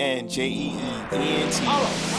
PENJEENT. PENJEENT.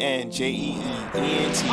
PENJEENT.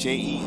PENJEENT.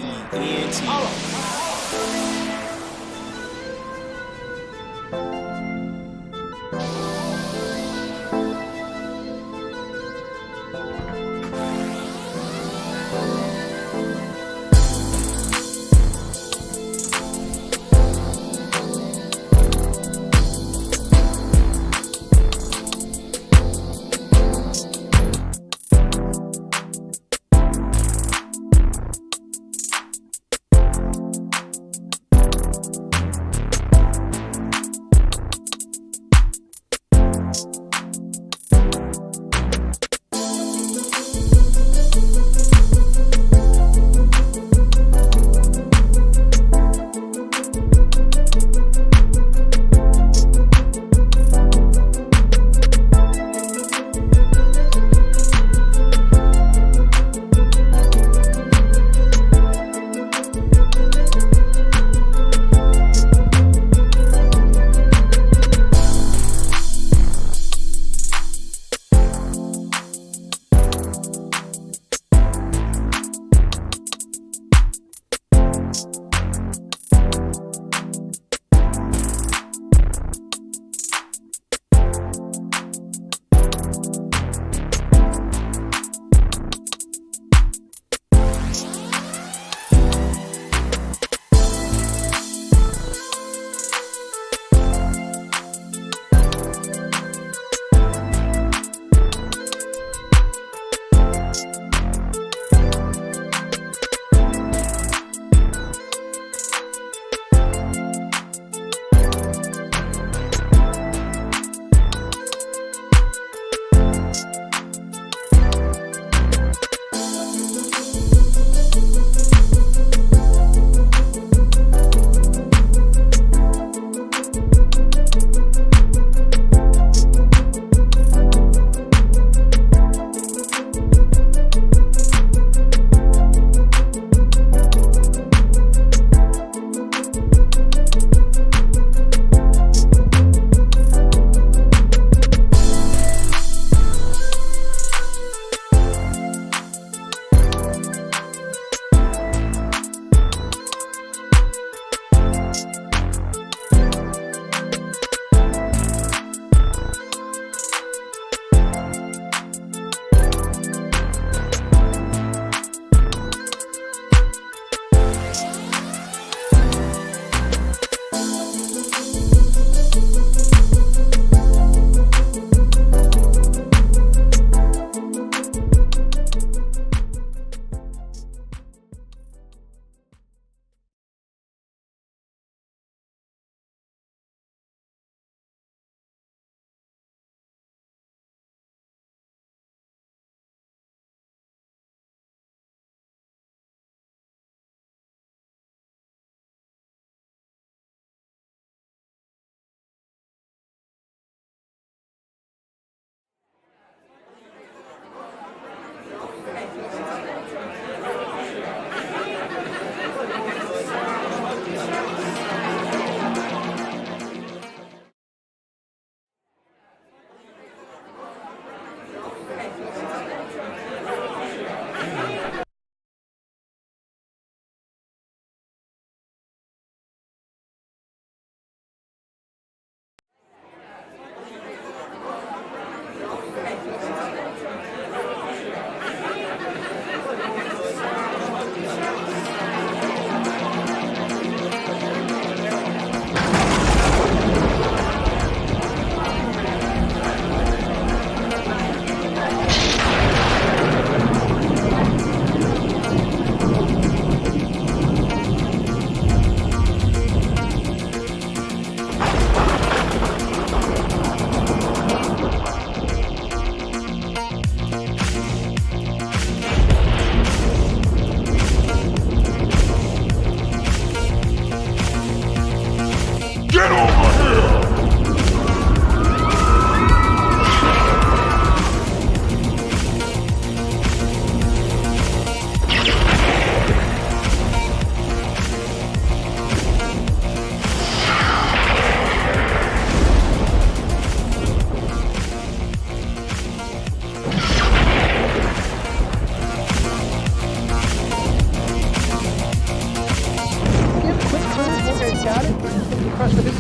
Get over here!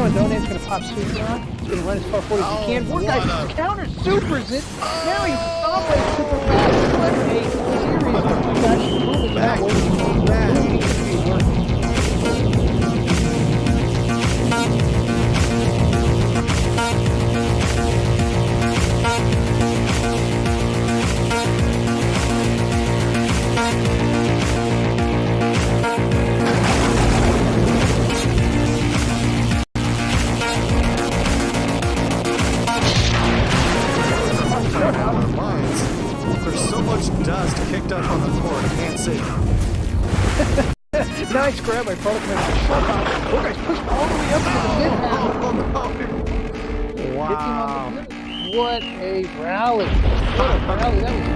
Donate's gonna pop super on. He's gonna run as far forward as he can. One guy counter supers it. Now he's sideways super fast. What a series of two guys moving that way. Dust kicked up on the floor. I can't see. Nice grab by Protocol. Oh, guys pushed all the way up to the mid half. Wow. What a rally. What a rally. That was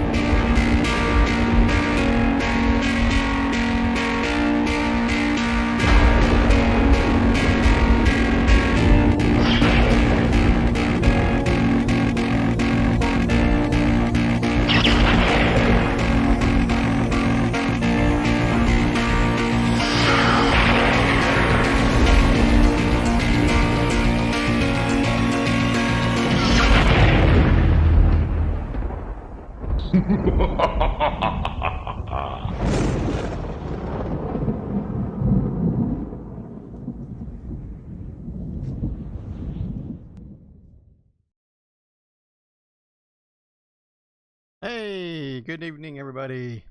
Hey, good evening, everybody.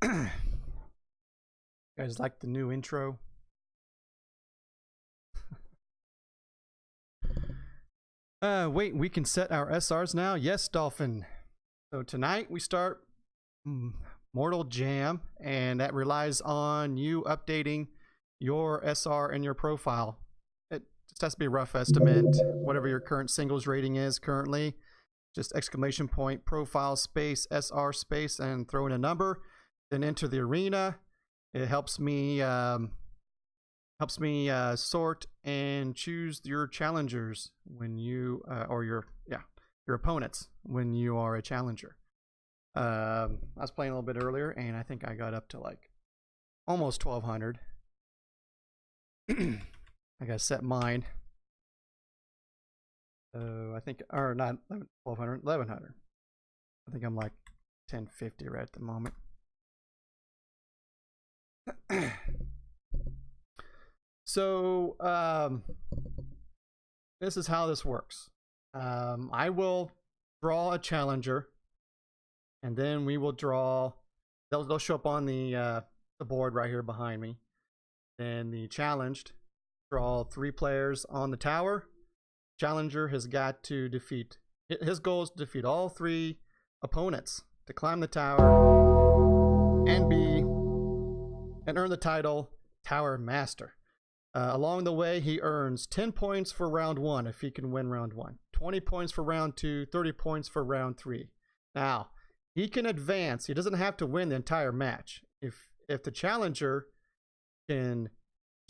You guys like the new intro? Wait, we can set our SRs now? Yes, Dolphin. So tonight we start Mortal Jam, and that relies on you updating your SR and your profile. It just has to be a rough estimate, whatever your current singles rating is currently. Just exclamation point, profile space, SR space, and throw in a number. Then enter the arena. It helps me sort and choose your challengers when you or your opponents when you are a challenger. I was playing a little bit earlier, and I think I got up to like almost 1200. I gotta set mine. I think, or not 1200, 1100. I think I'm like 1050 right at the moment. So this is how this works. I will draw a challenger, and then we will draw. They'll show up on the board right here behind me. Then the challenged draw 3 players on the tower. Challenger has got to defeat. His goal is to defeat all 3 opponents to climb the tower and earn the title Tower Master. Along the way, he earns 10 points for round 1 if he can win round 1, 20 points for round 2, 30 points for round 3. Now, he can advance. He doesn't have to win the entire match. If the challenger can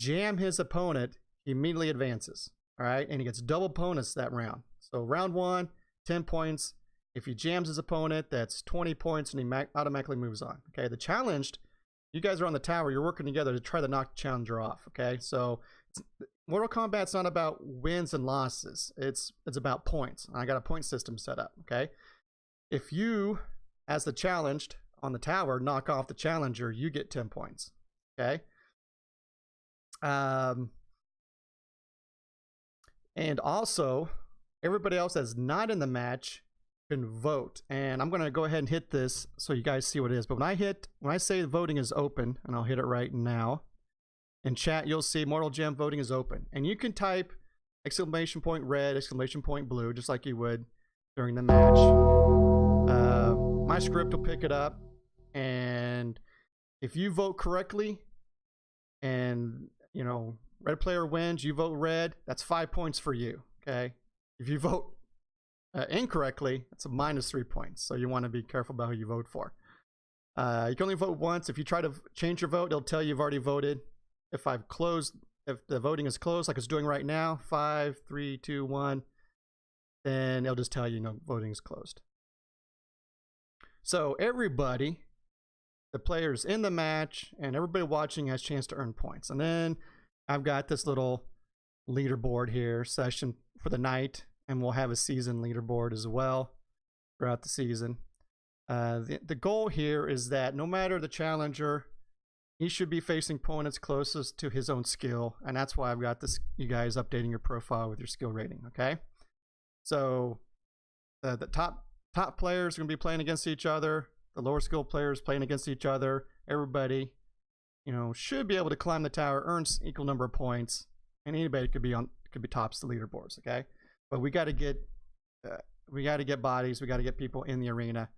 jam his opponent, he immediately advances. All right, and he gets double bonus that round. So round 1, 10 points. If he jams his opponent, that's 20 points, and he automatically moves on. Okay, the challenged, you guys are on the tower. You're working together to try to knock the challenger off. Okay, so Mortal Kombat's not about wins and losses. It's about points. I got a point system set up. Okay, if you, as the challenged on the tower, knock off the challenger, you get 10 points. Okay. And also, everybody else that's not in the match can vote. And I'm going to go ahead and hit this so you guys see what it is. But when I say voting is open, and I'll hit it right now, in chat you'll see Mortal Gem voting is open. And you can type exclamation point red, exclamation point blue, just like you would during the match. My script will pick it up. And if you vote correctly, and red player wins, you vote red, that's 5 points for you. Okay. If you vote incorrectly, it's a -3 points. So you want to be careful about who you vote for. You can only vote once. If you try to change your vote, it'll tell you you've already voted. If the voting is closed, like it's doing right now, 5, 3, 2, 1, then it'll just tell you, voting is closed. So everybody, the players in the match and everybody watching, has a chance to earn points. And then I've got this little leaderboard here, session for the night, and we'll have a season leaderboard as well throughout the season. The goal here is that no matter the challenger, he should be facing opponents closest to his own skill, and that's why I've got this, you guys updating your profile with your skill rating. Okay, so the top players are going to be playing against each other. The lower skill players playing against each other. Everybody, should be able to climb the tower, earn equal number of points, and anybody could be tops the leaderboards. Okay, but we got to get bodies. We got to get people in the arena.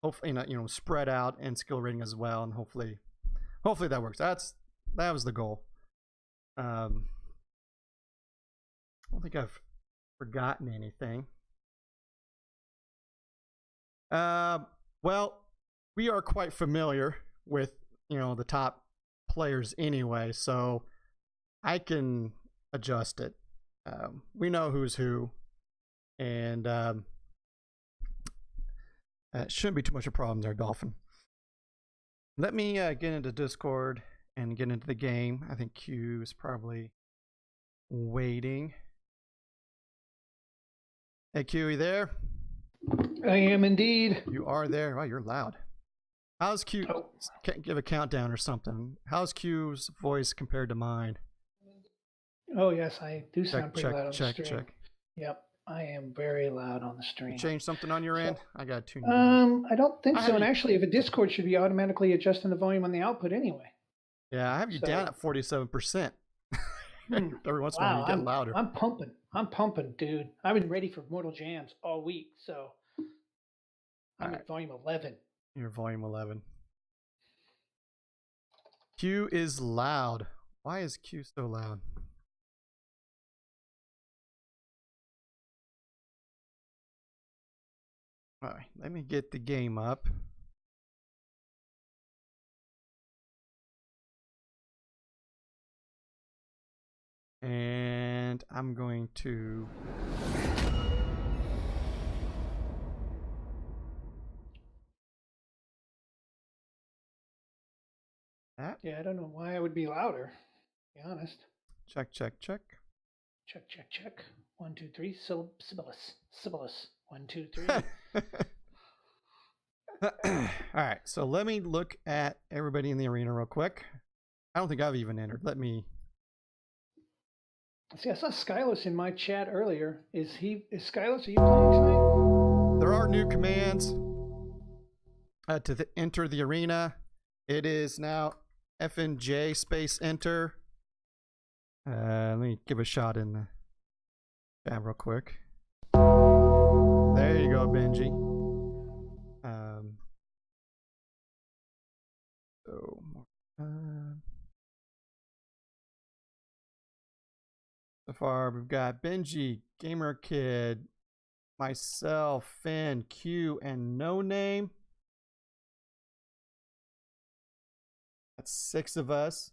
Hopefully, spread out and skill rating as well, and hopefully that works. That was the goal. I don't think I've forgotten anything. Well, we are quite familiar with the top players anyway, so I can adjust it. We know who's who, and it shouldn't be too much of a problem there, Dolphin. Let me get into Discord and get into the game. I think Q is probably waiting. Hey Q, you there? I am indeed. You are there. Wow, you're loud. How's Q? Oh. Give a countdown or something. How's Q's voice compared to mine? Oh yes, I do sound pretty loud on the stream. Check. Yep, I am very loud on the stream. You change something on your end? I got two. I don't think so. And actually, if a Discord should be automatically adjusting the volume on the output anyway. Yeah, I have you down at 47%. Every once in a while you get louder. I'm pumping, dude. I've been ready for Mortal Jams all week, so I'm at volume 11. You're volume 11. Q is loud. Why is Q so loud? All right, let me get the game up. And I'm going to Yeah, I don't know why I would be louder, to be honest. Check. Check. 1, 2, 3. Sibilus. 1, 2, 3. All right, so let me look at everybody in the arena real quick. I don't think I've even entered. Let me. See, I saw Skylos in my chat earlier. Is Skylos? Are you playing tonight? There are new commands to enter the arena. It is now FNJ space enter. Let me give a shot in the chat real quick. There you go, Benji. So far, we've got Benji, Gamer Kid, myself, Finn, Q, and No Name. That's 6 of us.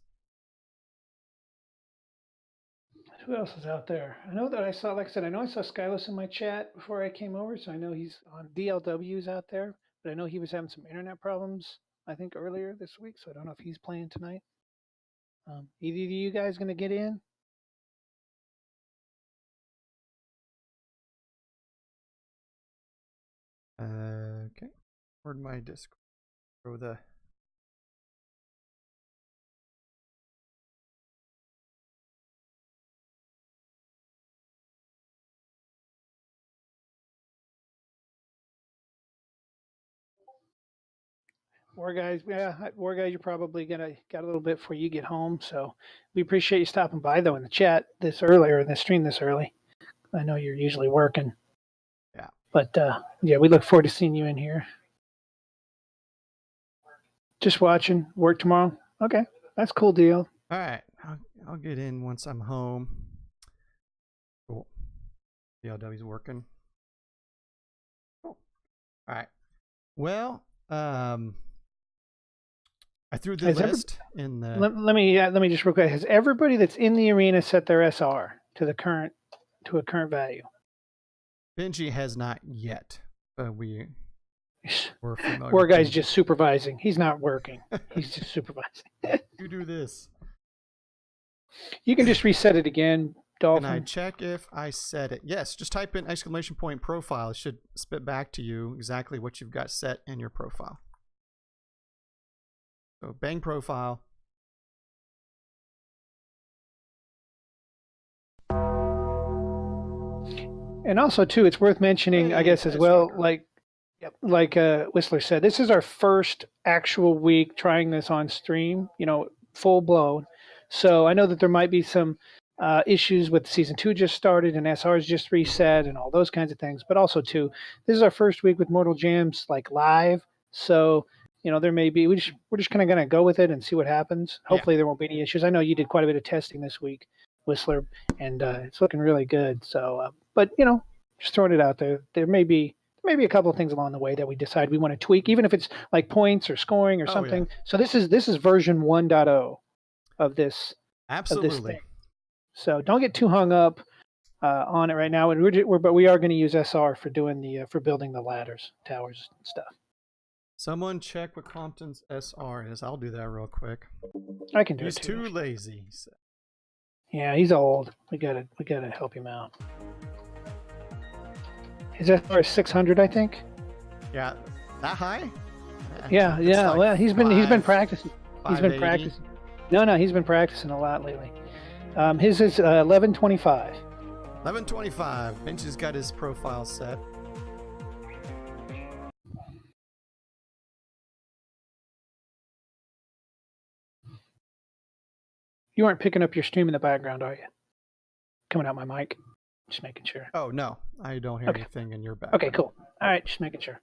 Who else is out there? I know that I saw, like I said, I know I saw Skylos in my chat before I came over, so I know he's on DLW's out there, but I know he was having some internet problems, I think, earlier this week, so I don't know if he's playing tonight. Either of you guys going to get in? Okay. Where'd my Discord throw the... War guys, you're probably got a little bit before you get home, so we appreciate you stopping by though in the chat in the stream this early. I know you're usually working. Yeah. But yeah, we look forward to seeing you in here. Just watching. Work tomorrow. Okay, that's a cool deal. All right, I'll get in once I'm home. Cool. DLW's working. Cool. All right. Well, I threw the list in the. Let me just real quick. Has everybody that's in the arena set their SR to a current value? Benji has not yet, but we're familiar. Poor guy's just supervising. He's not working. He's just supervising. You do this. You can just reset it again, Dolphin. Can I check if I set it? Yes, just type in !profile. It should spit back to you exactly what you've got set in your profile. So bang profile. And also, too, it's worth mentioning, I guess, as well, like Whistler said, this is our first actual week trying this on stream, full blown. So I know that there might be some issues with season 2 just started and SR's just reset and all those kinds of things. But also, too, this is our first week with Mortal Jams live. So, there may be, we're just kind of going to go with it and see what happens. Hopefully there won't be any issues. I know you did quite a bit of testing this week, Whistler, and it's looking really good. So, but, just throwing it out there, there may be a couple of things along the way that we decide we want to tweak, even if it's like points or scoring or something. Yeah. So this is version 1.0 of this. Absolutely. Of this thing. So don't get too hung up on it right now. But we are going to use SR for doing for building the ladders, towers, and stuff. Someone check what Compton's SR is. I'll do that real quick. I can do it. He's too lazy. So. Yeah, he's old. We gotta help him out. His SR is 600, I think. Yeah, that high? Yeah. Like well, he's been practicing. He's been 580. practicing. No, he's been practicing a lot lately. His is 1125. 1125. Benji's got his profile set. You aren't picking up your stream in the background, are you? Coming out my mic. Just making sure. Oh, no. I don't hear anything in your background. Okay, cool. All right, just making sure.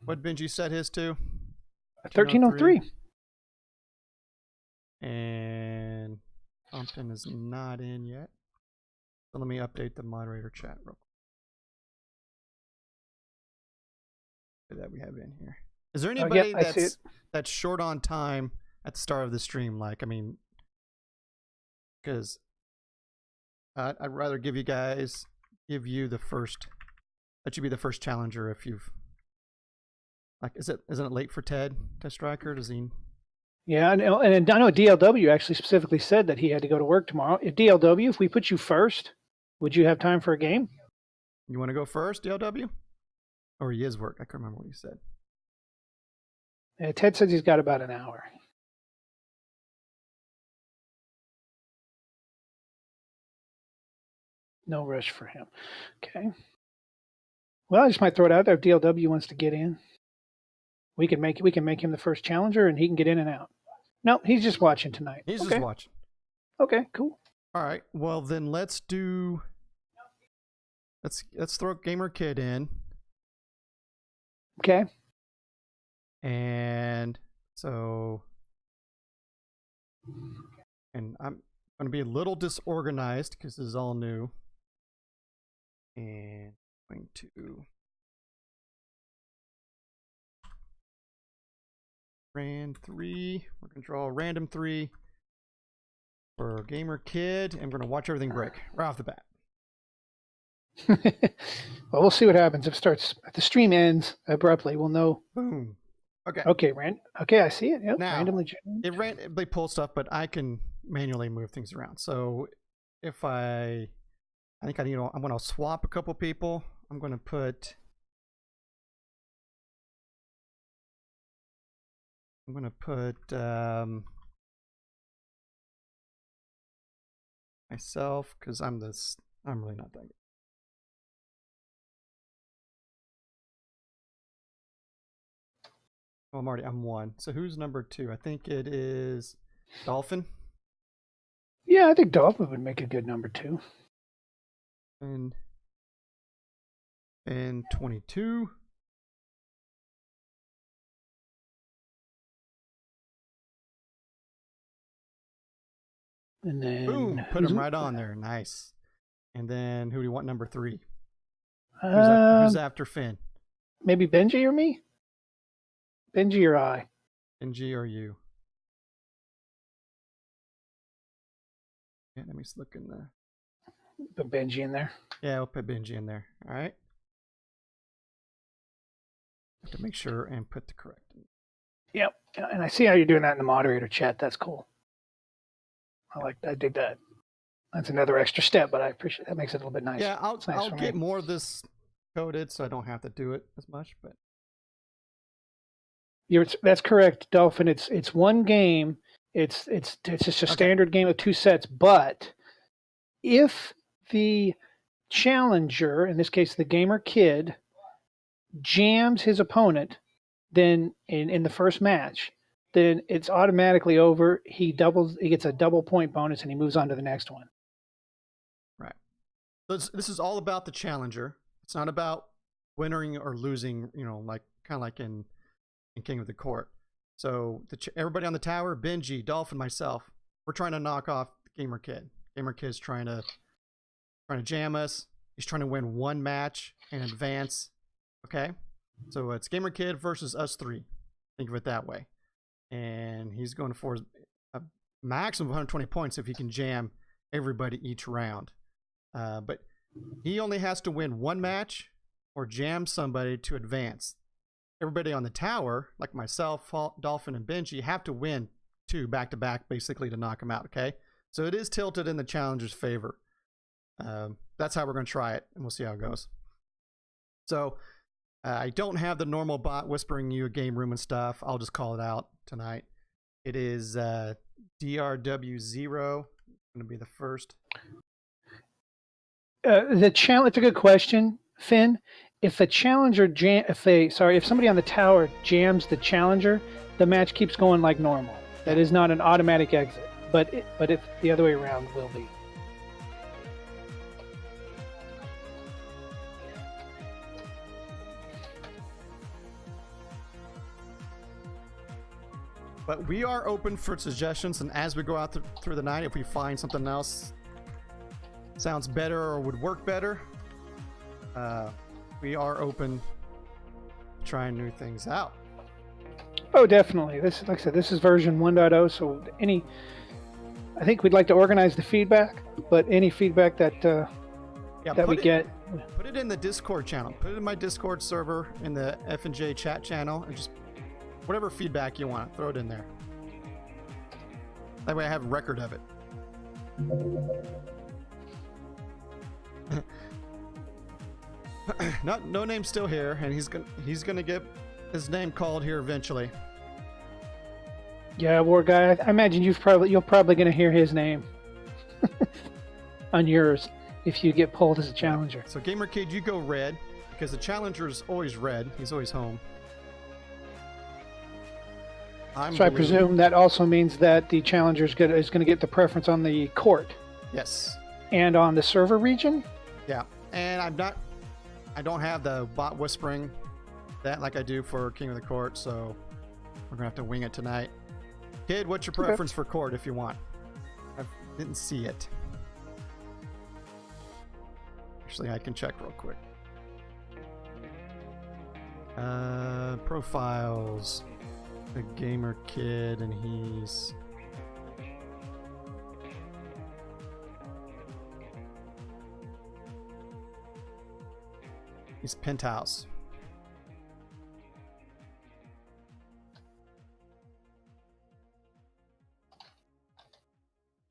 What Benji set his to? 1303. And Compton is not in yet. So let me update the moderator chat real quick. That we have in here. Is there anybody that's short on time at the start of the stream? Because I'd rather give you the first. Let you be the first challenger if you've. Isn't it late for Ted Striker? Does he? Yeah, and I know DLW actually specifically said that he had to go to work tomorrow. If we put you first, would you have time for a game? You want to go first, DLW? Or he is work? I can't remember what he said. Ted says he's got about an hour. No rush for him. Okay. Well, I just might throw it out there if DLW wants to get in. We can make him the first challenger, and he can get in and out. No, he's just watching tonight. He's just watching. Okay, cool. All right. Well, then let's throw Gamer Kid in. Okay. And so, I'm going to be a little disorganized because this is all new. And I'm going to Rand 3. We're going to draw a random 3 for Gamer Kid. And we're going to watch everything break right off the bat. Well, we'll see what happens. If the stream ends abruptly, we'll know. Boom. Okay. Okay, Okay, I see it. Yep. Now, randomly they pull stuff, but I can manually move things around. So if I think I'm going to swap a couple people. I'm going to put. Myself, because I'm really not that good. Oh, I'm 1. So who's number 2? I think it is Dolphin. Yeah, I think Dolphin would make a good number 2. And 22. And then Boom! Put him right on there. Nice. And then who do you want number 3? Who's after Finn? Maybe Benji or me? Benji or I? Benji or you? Yeah, let me just look in the... Put Benji in there. Yeah, we'll put Benji in there. All right. Have to make sure and put the correct. Yep. And I see how you're doing that in the moderator chat. That's cool. I did that. That's another extra step, but I appreciate that. Makes it a little bit nicer. Yeah, I'll get me. more of this coded so I don't have to do it as much. But that's correct, Dolphin. It's one game. It's just a standard game of 2 sets. But if the challenger, in this case the gamer kid, jams his opponent, then in the first match, then it's automatically over. He gets a double point bonus, and he moves on to the next one. Right. So this is all about the challenger. It's not about winning or losing. You know, kind of like in King of the Court. So everybody on the tower, Benji, Dolphin, myself, we're trying to knock off the gamer kid. Gamer kid's trying to jam us. He's trying to win one match and advance. Okay, so it's gamer kid versus us 3. Think of it that way. And he's going for a maximum of 120 points if he can jam everybody each round. But he only has to win one match or jam somebody to advance. Everybody on the tower, like myself, Dolphin, and Benji, have to win 2 back-to-back basically to knock him out, okay? So it is tilted in the challenger's favor. That's how we're going to try it, and we'll see how it goes. So I don't have the normal bot whispering you a game room and stuff. I'll just call it out tonight. It is DrW0 going to be the first. It's a good question, Finn. If a challenger if somebody on the tower jams the challenger, the match keeps going like normal. That is not an automatic exit, but if the other way around will be. But we are open for suggestions, and as we go out through the night, if we find something else sounds better or would work better, we are open to trying new things out. Oh, definitely. This, like I said, this is version 1.0, so I think we'd like to organize the feedback, but any feedback that we get. Put it in the Discord channel. Put it in my Discord server, in the F&J chat channel, and just whatever feedback you want, throw it in there. That way I have a record of it. No name's still here, and he's gonna get his name called here eventually. Yeah, War Guy. I imagine you're probably gonna hear his name on yours if you get pulled as a challenger. So Gamer Kid, you go red because the challenger is always red. He's always home. So I presume that also means that the challenger is going to get the preference on the court. Yes. And on the server region. Yeah, and I don't have the bot whispering that like I do for King of the Court, so we're gonna have to wing it tonight. Kid, what's your preference for court if you want? I didn't see it. Actually, I can check real quick. Profiles. The gamer kid, and he's penthouse.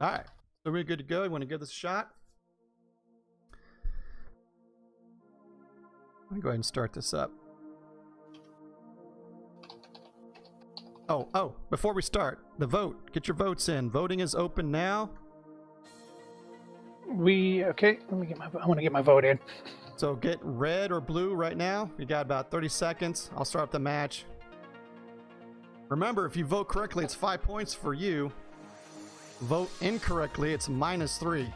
All right, so we're good to go. You want to give this a shot? Let me go ahead and start this up. Oh, before we start, the vote. Get your votes in. Voting is open now. Okay, I want to get my vote in. So get red or blue right now. You got about 30 seconds. I'll start up the match. Remember, if you vote correctly, it's 5 points for you. Vote incorrectly, it's -3.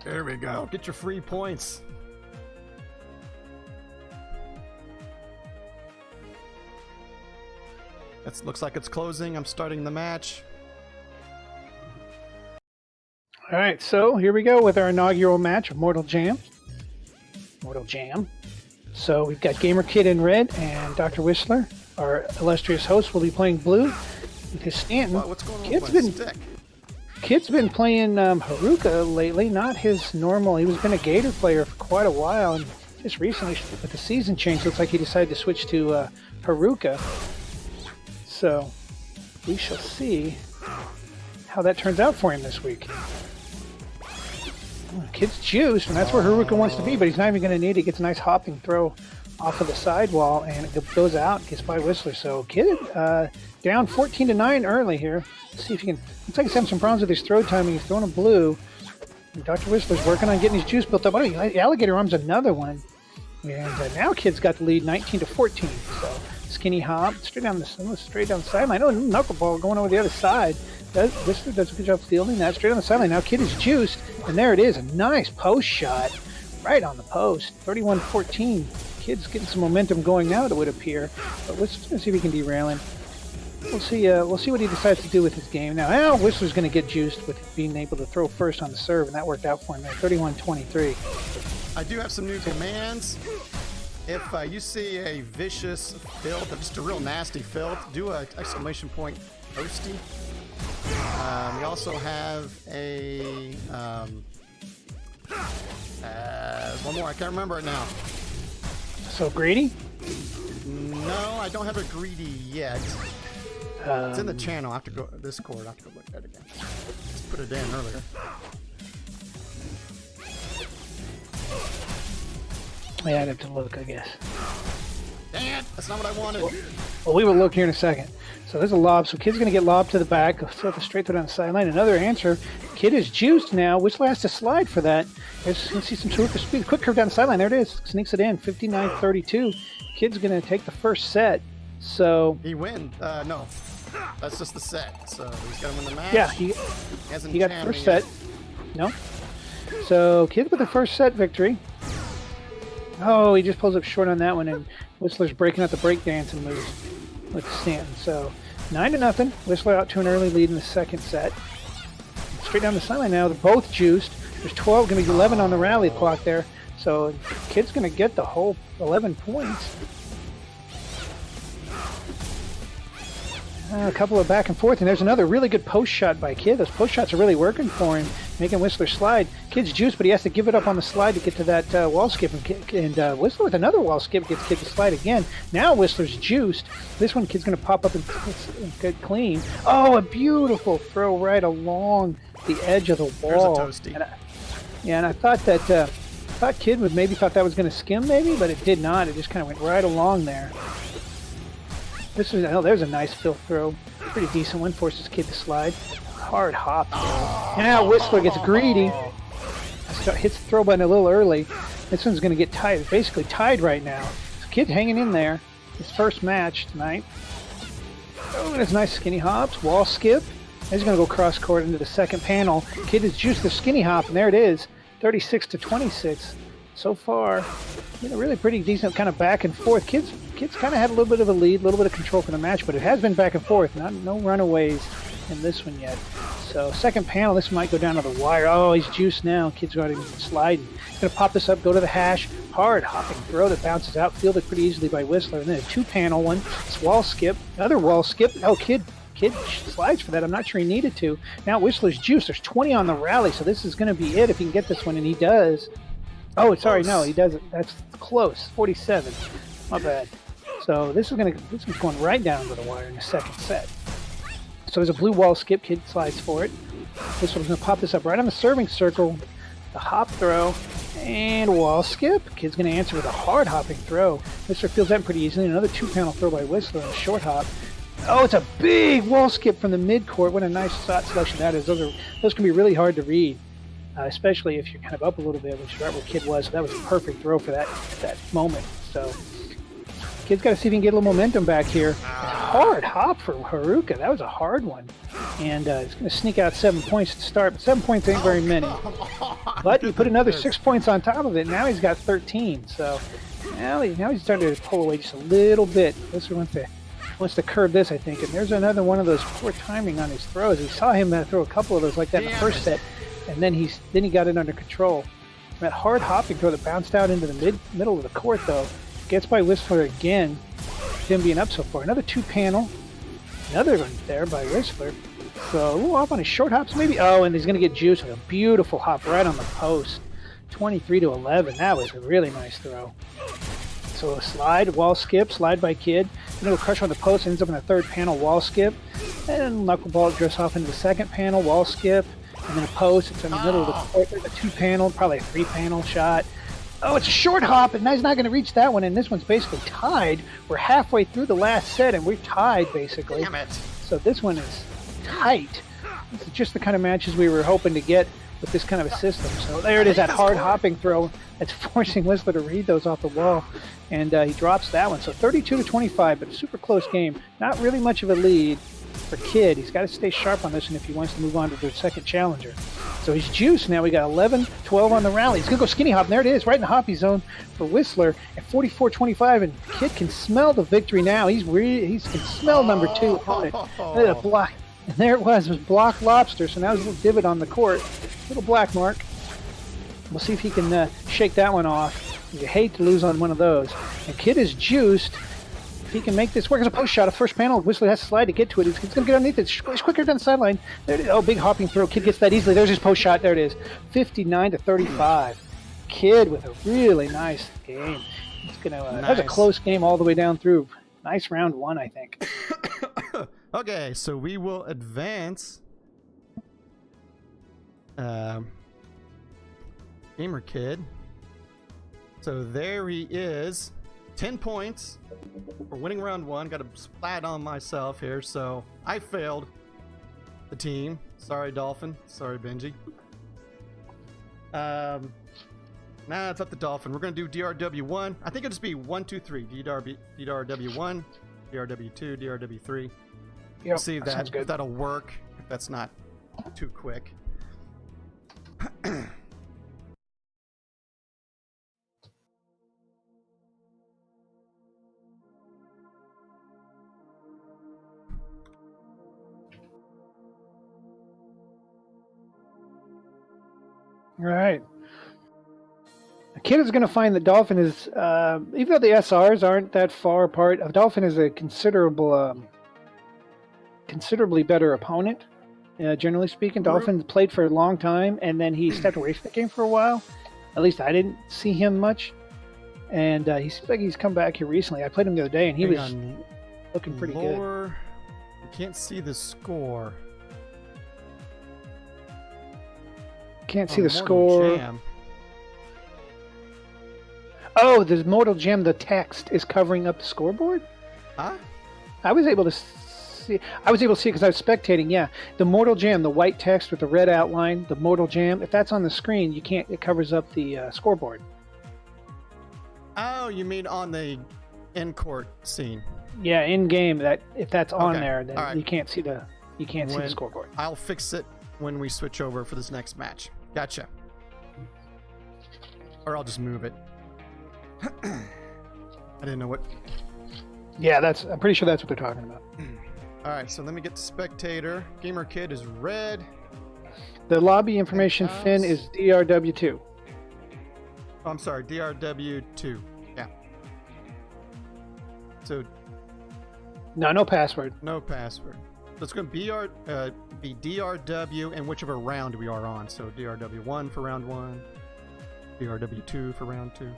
There we go. Get your free points. It looks like it's closing. I'm starting the match. All right, so here we go with our inaugural match of Mortal Jam. Mortal Jam. So we've got Gamer Kid in red and DrWhistler, our illustrious host, will be playing blue with his Stanton. Wow, what's going on with my stick? Kid's been playing Haruka lately, not his normal. He's been a Gator player for quite a while, and just recently, with the season change, looks like he decided to switch to Haruka. So we shall see how that turns out for him this week. Kid's juiced, and that's where Haruka wants to be, but he's not even going to need it. He gets a nice hopping throw off of the sidewall, and it goes out, gets by Whistler. So Kid down 14-9 early here. Let's see if he can. Looks like he's having some problems with his throw timing. He's throwing a blue. And DrWhistler's working on getting his juice built up. Oh, Alligator Arm's another one. And now Kid's got the lead 19-14. So skinny hop, straight down the sideline. Oh, knuckleball going over the other side. Whistler does a good job fielding that straight on the sideline. Now Kid is juiced, and there it is, a nice post shot right on the post. 31-14. Kid's getting some momentum going now, it would appear. But Whistler's going to see if he can derail him. We'll see what he decides to do with his game. Now Whistler's going to get juiced with being able to throw first on the serve, and that worked out for him there. 31-23. I do have some new commands. If you see a vicious filth, just a real nasty filth, do a exclamation point toasty. We also have a one more. I can't remember it now. So greedy? No, I don't have a greedy yet. It's in the channel. I have to go Discord. I have to go look at it again. Just put it in earlier. Yeah, I'd have to look, I guess. Dang it! That's not what I wanted. Well, we will look here in a second. So there's a lob. So Kid's going to get lobbed to the back. Throw it straight through down the sideline. Another answer. Kid is juiced now. Whistler has to slide for that. Let's see some super speed. Quick curve down the sideline. There it is. Sneaks it in. 59-32. Kid's going to take the first set. So he wins. No, that's just the set. So he's going to win the match. Yeah, he got the first set. No. So Kid with the first set victory. Oh, he just pulls up short on that one, and Whistler's breaking out the breakdancing moves with Stanton. So 9-0. Whistler out to an early lead in the second set. Straight down the sideline now. They're both juiced. There's 12, going to be 11 on the rally clock there. So Kid's going to get the whole 11 points. A couple of back and forth, and there's another really good post shot by Kid. Those post shots are really working for him, making Whistler slide. Kid's juiced, but he has to give it up on the slide to get to that wall skip, and Whistler with another wall skip gets Kid to slide again. Now Whistler's juiced. This one Kid's going to pop up and get clean. Oh, a beautiful throw right along the edge of the wall. There's a toasty. And I thought that Kid would maybe thought that was going to skim maybe, but it did not. It just kind of went right along there. There's a nice fill throw. Pretty decent one. Forces Kid to slide. Hard hop throw. Now Whistler gets greedy. Hits the throw button a little early. This one's going to get tied. It's basically tied right now. So Kid hanging in there. His first match tonight. Oh, there's nice skinny hops. Wall skip. He's going to go cross court into the second panel. Kid has juiced the skinny hop, and there it is. 36-26. So far, really pretty decent kind of back and forth. Kids kind of had a little bit of a lead, a little bit of control for the match, but it has been back and forth. No runaways in this one yet. So second panel, this might go down to the wire. Oh, he's juiced now. Kid's going to slide. He's going to pop this up, go to the hash. Hard hopping throw that bounces out, fielded pretty easily by Whistler. And then a two-panel one. It's wall skip. Another wall skip. Oh, Kid slides for that. I'm not sure he needed to. Now Whistler's juiced. There's 20 on the rally, so this is going to be it if he can get this one, and he does. Oh, sorry, no, he doesn't. That's close. 47. My bad. So this is going right down to the wire in the second set. So there's a blue wall skip. Kid slides for it. This one's going to pop this up right on the serving circle. The hop throw and wall skip. Kid's going to answer with a hard hopping throw. Whistler feels that pretty easily. Another two-panel throw by Whistler and a short hop. Oh, it's a big wall skip from the midcourt. What a nice shot selection that is. Those can be really hard to read. Especially if you're kind of up a little bit, which is right where Kid was. So that was a perfect throw for that moment. So Kid's got to see if he can get a little momentum back here. Hard hop for Haruka. That was a hard one. And it's going to sneak out 7 points to start. But 7 points ain't very many. But you put another 6 points on top of it. Now he's got 13. So now he's starting to pull away just a little bit. This went to wants to curve this, I think. And there's another one of those poor timing on his throws. We saw him throw a couple of those like that in the first set, and then he got it under control. That hard hopping throw that bounced out into the middle of the court, though, gets by Whistler again. Him being up so far. Another 2-panel. Another one there by Whistler. So a little off on his short hops, maybe. Oh, and he's going to get juice with a beautiful hop right on the post. 23-11. That was a really nice throw. So a slide, wall skip, slide by Kid. A little crush on the post, ends up in a 3rd panel wall skip. And knuckleball drifts off into the 2nd panel wall skip. And then a post, it's in the middle of the court. There's a 2-panel, probably a 3-panel shot. Oh, it's a short hop, and he's not going to reach that one. And this one's basically tied. We're halfway through the last set, and we're tied, basically. Damn it. So this one is tight. This is just the kind of matches we were hoping to get with this kind of a system. So there it is, that hard hopping throw that's forcing Whistler to read those off the wall. And he drops that one. So 32-25, but a super close game. Not really much of a lead for Kid. He's got to stay sharp on this one if he wants to move on to the second challenger. So he's juiced now. We got 11-12 on the rally. He's going to go skinny hop. And there it is, right in the hoppy zone for Whistler at 44-25. And Kid can smell the victory now. He can smell number 2 on it. A block. And there it was block lobster. So now there's a little divot on the court. Little black mark. We'll see if he can shake that one off. You hate to lose on one of those. And Kid is juiced. If he can make this work as a post shot, a first panel, Whistler has to slide to get to it. He's going to get underneath it. He's quicker down the sideline. There it is. Oh, big hopping throw. Kid gets that easily. There's his post shot. There it is. 59-35. Kid with a really nice game. He's going to. That was a close game all the way down through. Nice round 1, I think. Okay, so we will advance. Gamer Kid. So there he is. 10 points for winning round 1. Got a splat on myself here, so I failed the team. Sorry, Dolphin. Sorry, Benji. Now it's up to Dolphin. We're going to do DRW1. I think it'll just be 1, 2, 3. DRW1, DRW2, DRW3. Yep, see if that'll work, if that's not too quick. All right. The Kid is going to find that Dolphin is, even though the SRs aren't that far apart, Dolphin is a considerably better opponent, generally speaking. Dolphin played for a long time, and then he stepped away from the game for a while. At least I didn't see him much. And he seems like he's come back here recently. I played him the other day, and he was looking pretty good. You can't see the score. Can't see the score. Jam. Oh, the Mortal Jam, the text is covering up the scoreboard? Huh? I was able to see it because I was spectating, yeah. The Mortal Jam, the white text with the red outline, the Mortal Jam, if that's on the screen, it covers up the scoreboard. Oh, you mean on the in-court scene? Yeah, in-game, if that's on there, then you can't see the scoreboard. I'll fix it when we switch over for this next match. Gotcha. Or I'll just move it. I didn't know what. Yeah, I'm pretty sure that's what they're talking about. All right, so let me get to spectator. Gamer Kid is red. The lobby information fin is DRW2. Oh, I'm sorry, DRW2. Yeah. So. No password. No password. So it's going to be DRW and whichever round we are on. So DRW1 for round 1, DRW2 for round 2.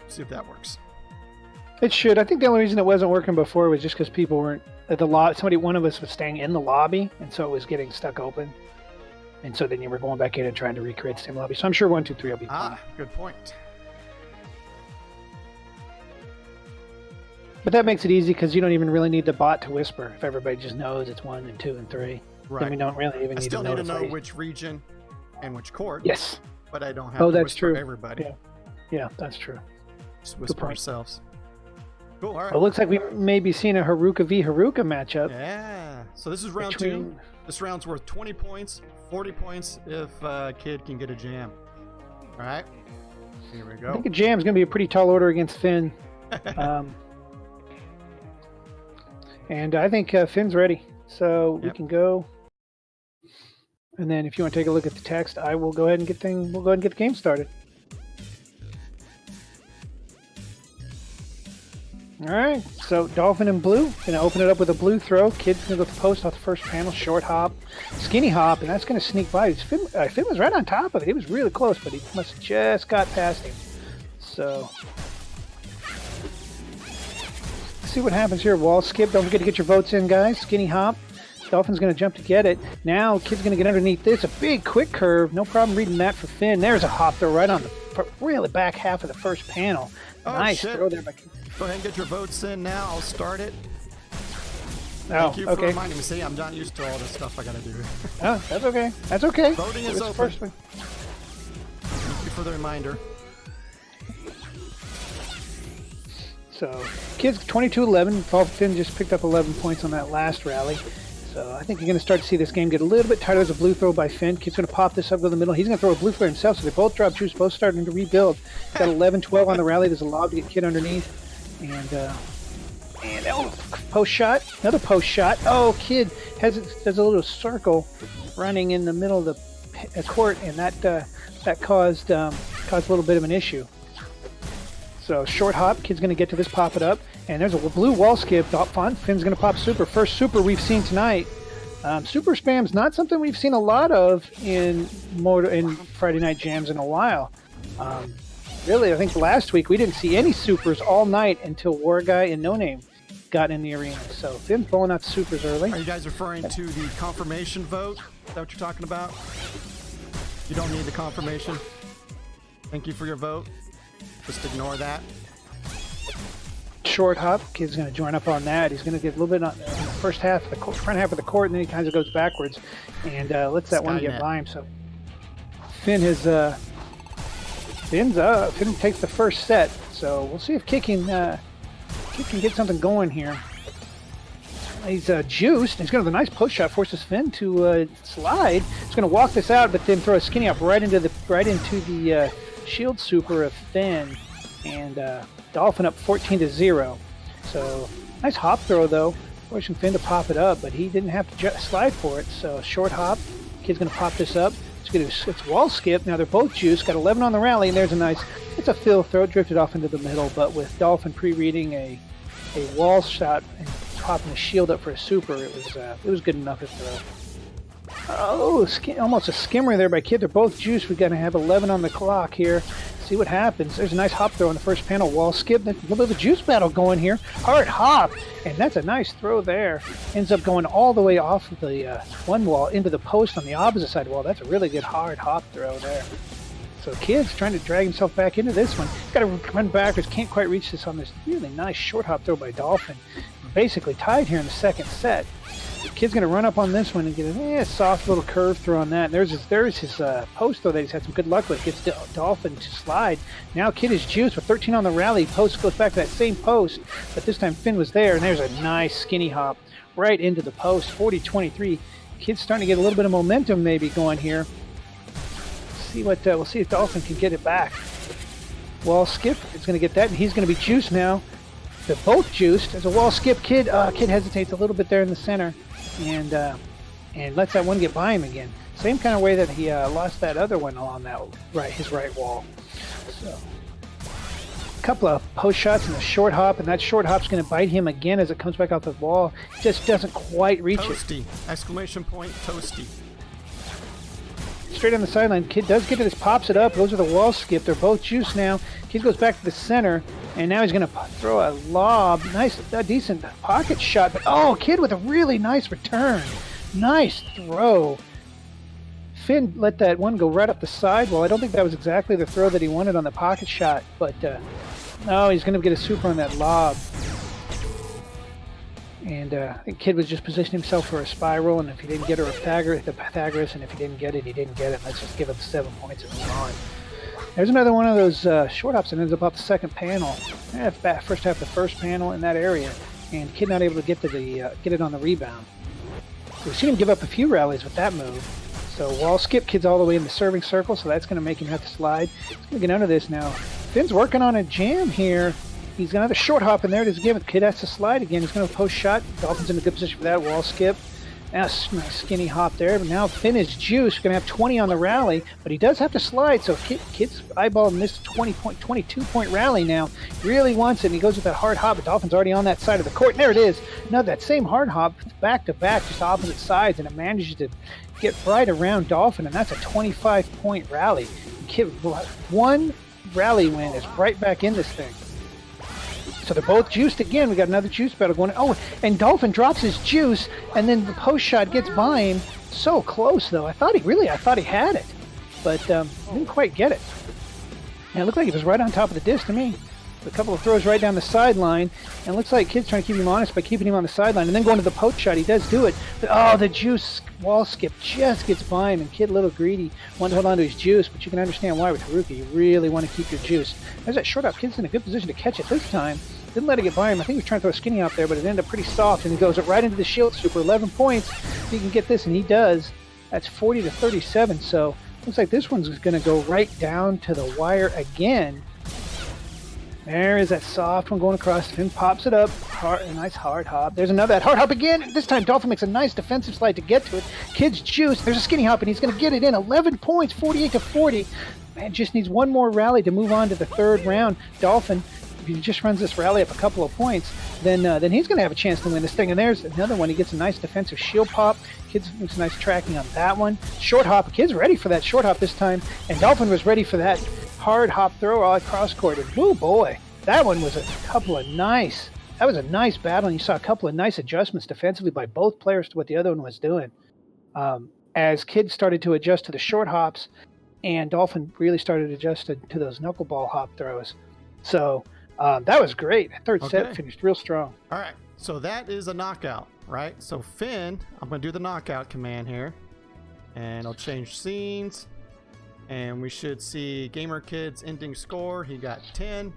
See if that works. It should. I think the only reason it wasn't working before was just because people weren't at the lobby. One of us was staying in the lobby, and so it was getting stuck open. And so then you were going back in and trying to recreate the same lobby. So I'm sure 1, 2, 3 will be fine. Good point. But that makes it easy because you don't even really need the bot to whisper if everybody just knows it's 1 and 2 and 3. Right. Then we don't really even I need still to need to know which region and which court. Yes. But I don't have to that's whisper true. Everybody. Yeah, that's true. Just whisper ourselves. Cool, all right. Well, it looks like we may be seeing a Haruka v. Haruka matchup. Yeah. So this is round 2. This round's worth 20 points, 40 points if Kid can get a jam. All right. Here we go. I think a jam's going to be a pretty tall order against Finn. And I think Finn's ready. So we Yep. can go. And then if you want to take a look at the text, I will go ahead and we'll go ahead and get the game started. All right, so Dolphin in blue. Gonna open it up with a blue throw. Kid's gonna go to the post off the first panel. Short hop, skinny hop, and that's gonna sneak by. Finn was right on top of it. He was really close, but he must have just got past him. So let's see what happens here. Wall skip. Don't forget to get your votes in, guys. Skinny hop. Dolphin's gonna jump to get it. Now Kid's gonna get underneath this. A big quick curve. No problem reading that for Finn. There's a hop throw right on the really back half of the first panel. Oh, nice shit. throw there by Kid. Go ahead and get your votes in now. I'll start it. Oh, Thank you for okay. reminding me. See, I'm not used to all this stuff I gotta do. Oh, that's okay. That's okay. Voting is It's the open. first one. Thank you for the reminder. So, Kids 22-11. Finn just picked up 11 points on that last rally. So I think you're going to start to see this game get a little bit tighter. There's a blue throw by Finn. Kid's going to pop this up to the middle. He's going to throw a blue flare himself, so they both drop juice, both starting to rebuild. Got 11-12 on the rally. There's a lob to get Kid underneath. And oh, post shot. Another post shot. Oh, Kid does a little circle running in the middle of the court, and that caused a little bit of an issue. So short hop, Kid's going to get to this, pop it up, and there's a blue wall skip. Finn's going to pop super. First super we've seen tonight. Super spam's not something we've seen a lot of in Friday Night Jams in a while. Really, I think last week we didn't see any supers all night until War Guy and No Name got in the arena. So Finn's blowing out supers early. Are you guys referring to the confirmation vote? Is that what you're talking about? You don't need the confirmation. Thank you for your vote. Just ignore that. Short hop, Kid's going to join up on that. He's going to get a little bit on the first half, the front half of the court, and then he kind of goes backwards and lets that one get by him. So Finn takes the first set. So we'll see if Kid can get something going here. He's juiced. He's going to have a nice post shot, forces Finn to slide. He's going to walk this out, but then throw a skinny up right into the shield super of Finn, and Dolphin up 14-0. So nice hop throw though, forcing Finn to pop it up, but he didn't have to slide for it. So short hop, Kid's going to pop this up. It's wall skip. Now they're both juiced. Got 11 on the rally, and there's it's a fill throw, drifted off into the middle, but with Dolphin pre-reading a wall shot and popping the shield up for a super, it was good enough to throw. Oh, almost a skimmer there by Kid. They're both juiced. We're going to have 11 on the clock here. See what happens. There's a nice hop throw in the first panel. Wall skip. There's a little bit of a juice battle going here. Hard hop. And that's a nice throw there. Ends up going all the way off of the one wall into the post on the opposite side wall. That's a really good hard hop throw there. So Kid's trying to drag himself back into this one. He's got to run backwards. Can't quite reach this on this really nice short hop throw by Dolphin. Basically tied here in the second set. Kid's going to run up on this one and get a soft little curve throw on that. And there's his post, though, that he's had some good luck with. Gets Dolphin to slide. Now Kid is juiced with 13 on the rally. Post goes back to that same post, but this time Finn was there, and there's a nice skinny hop right into the post, 40-23. Kid's starting to get a little bit of momentum maybe going here. We'll see if Dolphin can get it back. Wall skip is going to get that, and he's going to be juiced now. They're both juiced. There's a wall skip. Kid hesitates a little bit there in the center, and lets that one get by him again. Same kind of way that he lost that other one along his right wall. So a couple of post shots and a short hop, and that short hop's going to bite him again as it comes back off the wall. Just doesn't quite reach Toasty! it. Exclamation point! Toasty! Straight on the sideline. Kid does get to this, pops it up, goes with a wall skip. They're both juiced now. Kid goes back to the center, and now he's going to throw a lob. Nice, decent pocket shot. But Kid with a really nice return. Nice throw. Finn let that one go right up the side. Well, I don't think that was exactly the throw that he wanted on the pocket shot, but no, he's going to get a super on that lob. And I think Kid was just positioning himself for a spiral, and if he didn't get a Pythagoras, and if he didn't get it, he didn't get it. Let's just give him 7 points and move on. There's another one of those short hops that ends up off the second panel. First half of the first panel in that area, and Kid not able to get it on the rebound. So we've seen him give up a few rallies with that move. So wall skip, Kid's all the way in the serving circle, so that's going to make him have to slide. He's going to get under this now. Finn's working on a jam here. He's going to have a short hop in there. It is again. The kid has to slide again. He's going to post shot. Dolphin's in a good position for that. Wall skip. Nice skinny hop there. But now Finn is juice. Going to have 20 on the rally. But he does have to slide. So kid's eyeballing this 22-point rally now. Really wants it. And he goes with that hard hop. But Dolphin's already on that side of the court. And there it is. Now that same hard hop back to back, just opposite sides. And it manages to get right around Dolphin. And that's a 25-point rally. Kid, one rally win is right back in this thing. So they're both juiced again. We got another juice battle going. Oh, and Dolphin drops his juice, and then the post shot gets by him. So close, though. I thought he had it, but didn't quite get it. And it looked like it was right on top of the disc to me. A couple of throws right down the sideline, and it looks like Kid's trying to keep him honest by keeping him on the sideline, and then going to the post shot. He does do it, but oh, the juice wall skip just gets by him, and Kid, a little greedy, wanted to hold on to his juice, but you can understand why with Haruka. You really want to keep your juice. There's that short hop. Kid's in a good position to catch it this time. Didn't let it get by him. I think he was trying to throw a skinny out there, but it ended up pretty soft, and he goes right into the shield super. 11 points. He can get this, and he does. That's 40-37, so looks like this one's going to go right down to the wire again. There is that soft one going across. Finn pops it up. A nice hard hop. There's another hard hop again. This time Dolphin makes a nice defensive slide to get to it. Kid's juice. There's a skinny hop, and he's going to get it in. 11 points, 48-40. Man, just needs one more rally to move on to the third round. Dolphin, if he just runs this rally up a couple of points, then he's going to have a chance to win this thing. And there's another one. He gets a nice defensive shield pop. Kid's makes a nice tracking on that one. Short hop. Kid's ready for that short hop this time, and Dolphin was ready for that hard hop throw all across court. And oh boy, that one was that was a nice battle, and you saw a couple of nice adjustments defensively by both players to what the other one was doing. As Kid started to adjust to the short hops, and Dolphin really started to adjust to those knuckleball hop throws. So that was great. Third set finished real strong. All right, so that is a knockout, right? So Finn, I'm going to do the knockout command here, and I'll change scenes, and we should see Gamer Kid's ending score. He got 10.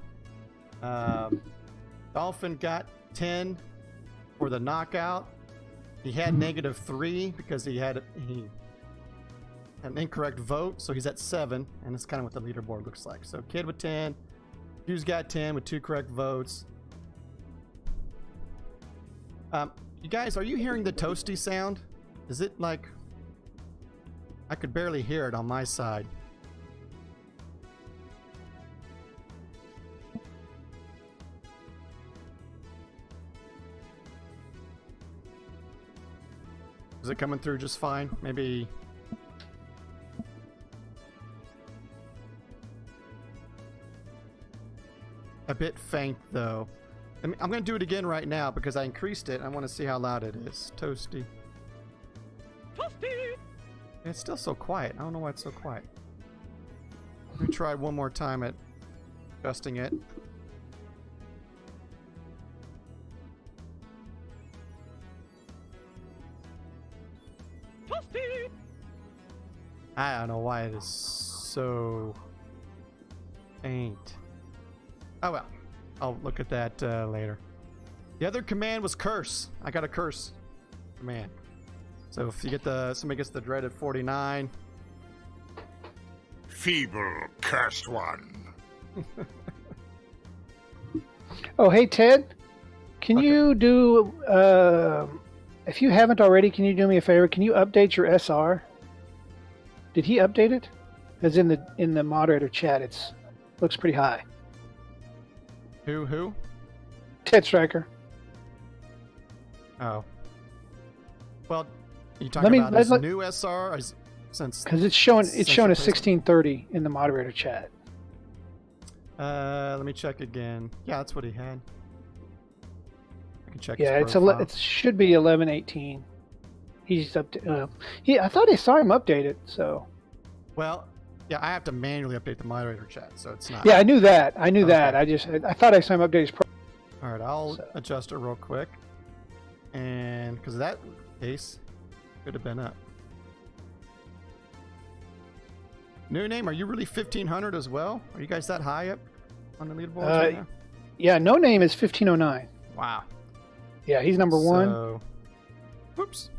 Dolphin got 10 for the knockout. He had -3 because he had an incorrect vote, so he's at 7, and it's kind of what the leaderboard looks like. So Kid with 10, Hughes got 10 with 2 correct votes. You guys, are you hearing the toasty sound? Is it like... I could barely hear it on my side. Is it coming through just fine? Maybe... a bit faint though. I'm going to do it again right now because I increased it. I want to see how loud it is. Toasty. Toasty! It's still so quiet. I don't know why it's so quiet. Let me try one more time at adjusting it. Toasty! I don't know why it is so faint. Oh well, I'll look at that later. The other command was curse. I got a curse command. So if you get somebody gets the dreaded 49. Feeble, cursed one. Oh, hey Ted, can you do? If you haven't already, can you do me a favor? Can you update your SR? Did he update it? As in the moderator chat, it's looks pretty high. Who? Ted Striker. Oh. Well, you talking about his new SR since? Because it's showing a 1630 in the moderator chat. Let me check again. Yeah, that's what he had. I can check. Yeah, his profile. it should be 1118. He's up to. I thought I saw him update it. So. Well. Yeah, I have to manually update the moderator chat, so it's not. Yeah, I knew that. That. I thought I saw him update his profile. All right, I'll adjust it real quick. And because of that case, could have been up. New name, are you really 1500 as well? Are you guys that high up on the leaderboard right now? Yeah, no name is 1509. Wow. Yeah, he's number 1. So, whoops.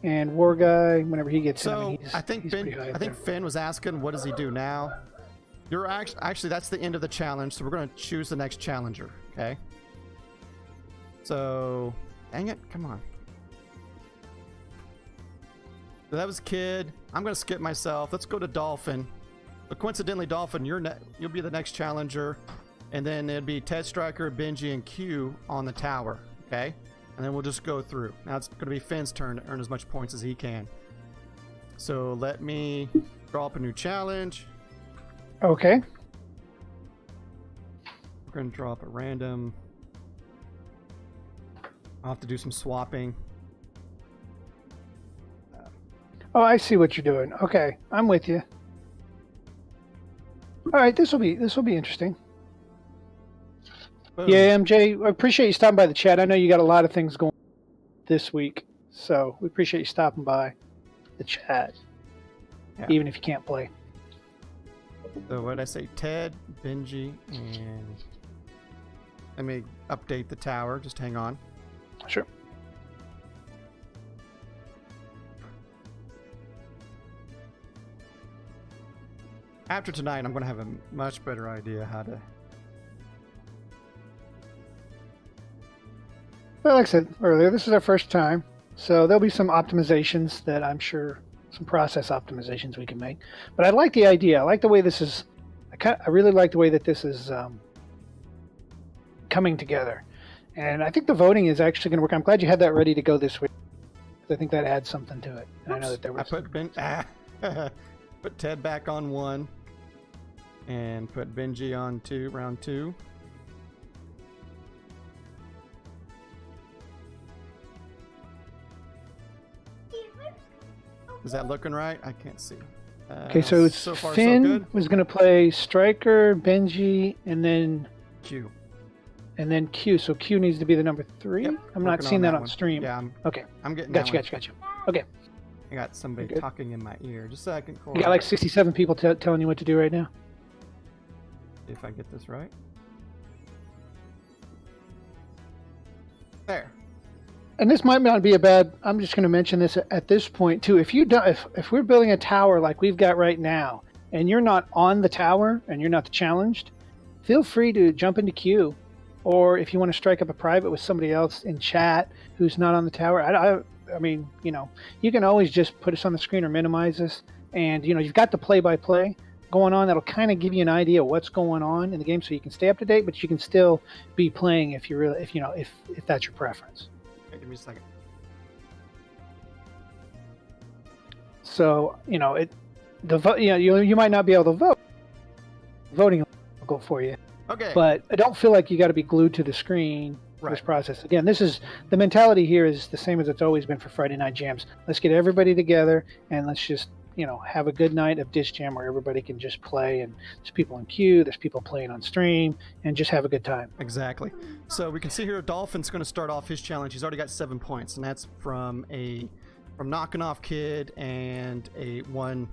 And War Guy, whenever he gets so in, I think Finn was asking, what does he do now? You're actually that's the end of the challenge, so we're going to choose the next challenger, okay? So, dang it, come on. So that was Kid. I'm going to skip myself. Let's go to Dolphin. But coincidentally, Dolphin, you'll be the next challenger, and then it'd be Ted, Striker, Benji, and Q on the tower, okay? And then we'll just go through. Now it's going to be Finn's turn to earn as much points as he can. So let me draw up a new challenge. Okay. We're going to draw up a random. I'll have to do some swapping. Oh, I see what you're doing. Okay, I'm with you. All right, this will be interesting. Boom. Yeah, MJ, I appreciate you stopping by the chat. I know you got a lot of things going this week, so we appreciate you stopping by the chat, even if you can't play. So what did I say? Ted, Benji, and let me update the tower. Just hang on. Sure. After tonight, I'm going to have a much better idea how to... Well, like I said earlier, this is our first time, so there'll be some optimizations that I'm sure, some process optimizations we can make. But I like the idea. I like the way this is, I really like the way that this is coming together. And I think the voting is actually going to work. I'm glad you had that ready to go this week. I think that adds something to it. And I know that there was... put Ted back on 1. And put Benji on 2, round 2. Is that looking right? I can't see. Okay, so it's so far, Finn so good. was going to play Striker, Benji, and then Q. And then Q. So Q needs to be the number 3. Yep, I'm not seeing that on stream. Yeah, okay. I'm getting Gotcha. Okay. I got somebody talking in my ear. Just a second. You got like 67 people telling you what to do right now. See if I get this right. There. And this might not be a bad. I'm just going to mention this at this point too. If we're building a tower like we've got right now, and you're not on the tower and you're not challenged, feel free to jump into queue, or if you want to strike up a private with somebody else in chat who's not on the tower. I mean, you know, you can always just put us on the screen or minimize this, and you know, you've got the play-by-play going on. That'll kind of give you an idea of what's going on in the game, so you can stay up to date, but you can still be playing if that's your preference. Okay, give me a second. So you know you might not be able to vote. Voting will go for you. Okay. But I don't feel like you got to be glued to the screen. Right. This process. Again, this is the mentality here is the same as it's always been for Friday Night Jams. Let's get everybody together and let's just, you know, have a good night of Dish Jam where everybody can just play, and there's people in queue, there's people playing on stream, and just have a good time. Exactly. So we can see here Dolphin's going to start off his challenge. He's already got 7 points, and that's from knocking off Kid and a one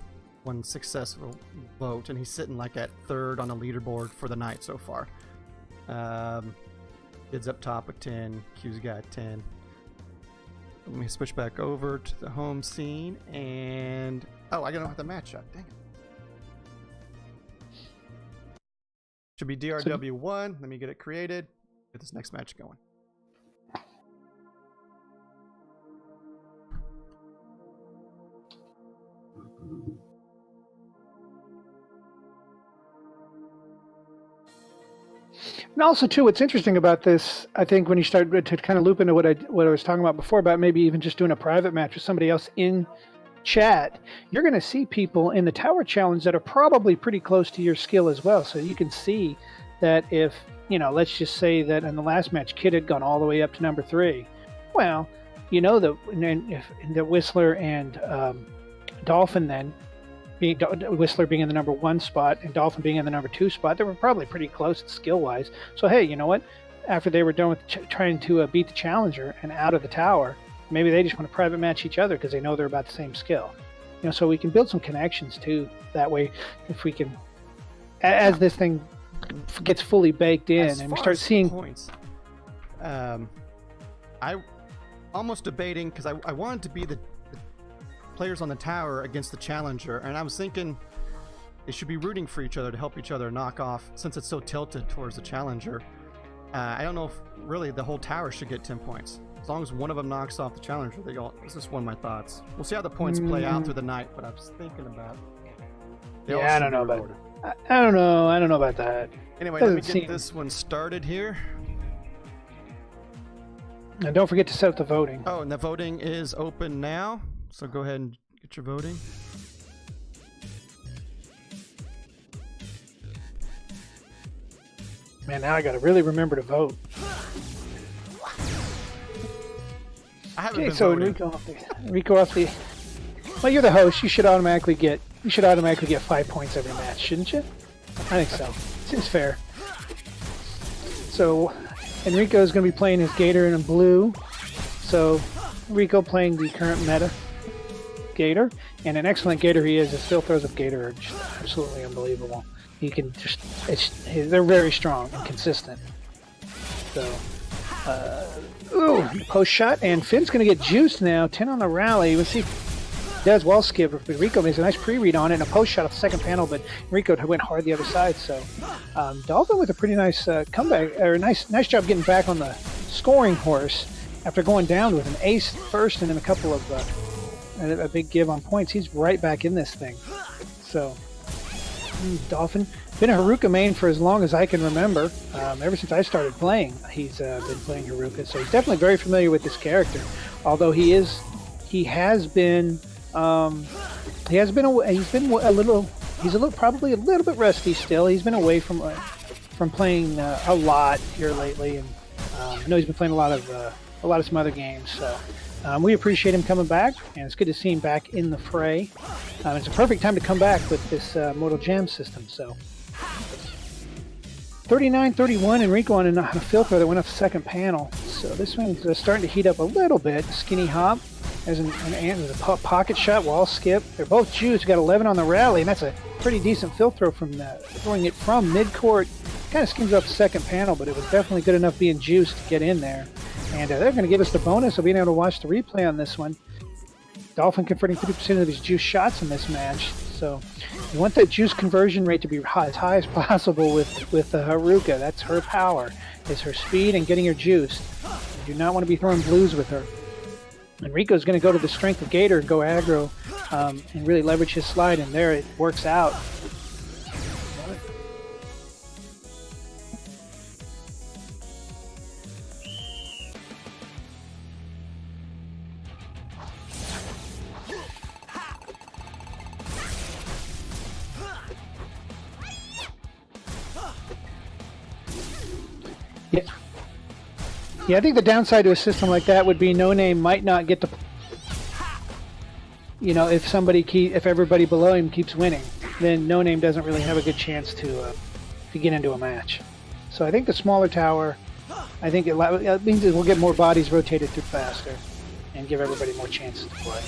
successful vote, and he's sitting like at 3rd on the leaderboard for the night so far. Kid's up top with 10. Q's got 10. Let me switch back over to the home scene, and I gotta have the matchup. Dang it. Should be DrW1. Let me get it created. Get this next match going. And also, too, what's interesting about this, I think, when you start to kind of loop into what I was talking about before, about maybe even just doing a private match with somebody else in chat, you're going to see people in the tower challenge that are probably pretty close to your skill as well. So you can see that if, you know, let's just say that in the last match, Kid had gone all the way up to number 3. Well, you know, if the Whistler and Dolphin then, Whistler being in the number 1 spot and Dolphin being in the number 2 spot, they were probably pretty close skill-wise. So hey, you know what? After they were done with trying to beat the challenger and out of the tower, maybe they just want to private match each other because they know they're about the same skill. You know, so we can build some connections too. That way, if we can, as this thing gets fully baked in and we start seeing points. I almost debating because I wanted to be the players on the tower against the challenger, and I was thinking they should be rooting for each other to help each other knock off, since it's so tilted towards the challenger. I don't know if really the whole tower should get 10 points. As long as one of them knocks off the challenger, they all. This is one of my thoughts. We'll see how the points play out through the night, but I was thinking about. Yeah, I don't know about. I don't know. I don't know about that. Anyway, let me get this one started here. And don't forget to set up the voting. Oh, and the voting is open now, so go ahead and get your voting. Man, now I got to really remember to vote. I haven't been so voting. Rico off the. Well, you're the host. You should automatically get 5 points every match, shouldn't you? I think so. Seems fair. So, Enrico is going to be playing his Gator in blue. So, Rico playing the current meta Gator, and an excellent Gator he is. His fill throws of Gator are just absolutely unbelievable. He can just, they're very strong and consistent. So, post shot, and Finn's going to get juiced now. 10 on the rally. Let's see. Does wall skip, but Rico makes a nice pre-read on it and a post shot at the second panel, but Rico went hard the other side. So Dolphin with a pretty nice comeback, or nice job getting back on the scoring horse after going down with an ace first and then a couple of a big give on points. He's right back in this thing. So Dolphin been a Haruka main for as long as I can remember. Ever since I started playing, he's been playing Haruka, so he's definitely very familiar with this character. Although he's probably a little bit rusty still. He's been away from playing a lot here lately, and I know he's been playing a lot of some other games. So we appreciate him coming back, and it's good to see him back in the fray. It's a perfect time to come back with this Mortal JAMS system. So 39-31, Enrico on a filter that went off the second panel. So this one's starting to heat up a little bit. Skinny hop. There's a pocket shot, wall skip. They're both juiced. We got 11 on the rally, and that's a pretty decent fill throw from throwing it from mid-court. Kind of skims off the second panel, but it was definitely good enough being juiced to get in there. And they're going to give us the bonus of being able to watch the replay on this one. Dolphin converting 50% of his juice shots in this match. So you want that juice conversion rate to be as high as possible with Haruka. That's her power, is her speed and getting her juiced. You do not want to be throwing blues with her. Enrico's going to go to the strength of Gator and go aggro and really leverage his slide, and there it works out. Yeah, I think the downside to a system like that would be no name might not get the. If everybody below him keeps winning, then no name doesn't really have a good chance to get into a match. So I think the smaller tower, I think it means it will get more bodies rotated through faster, and give everybody more chances to play.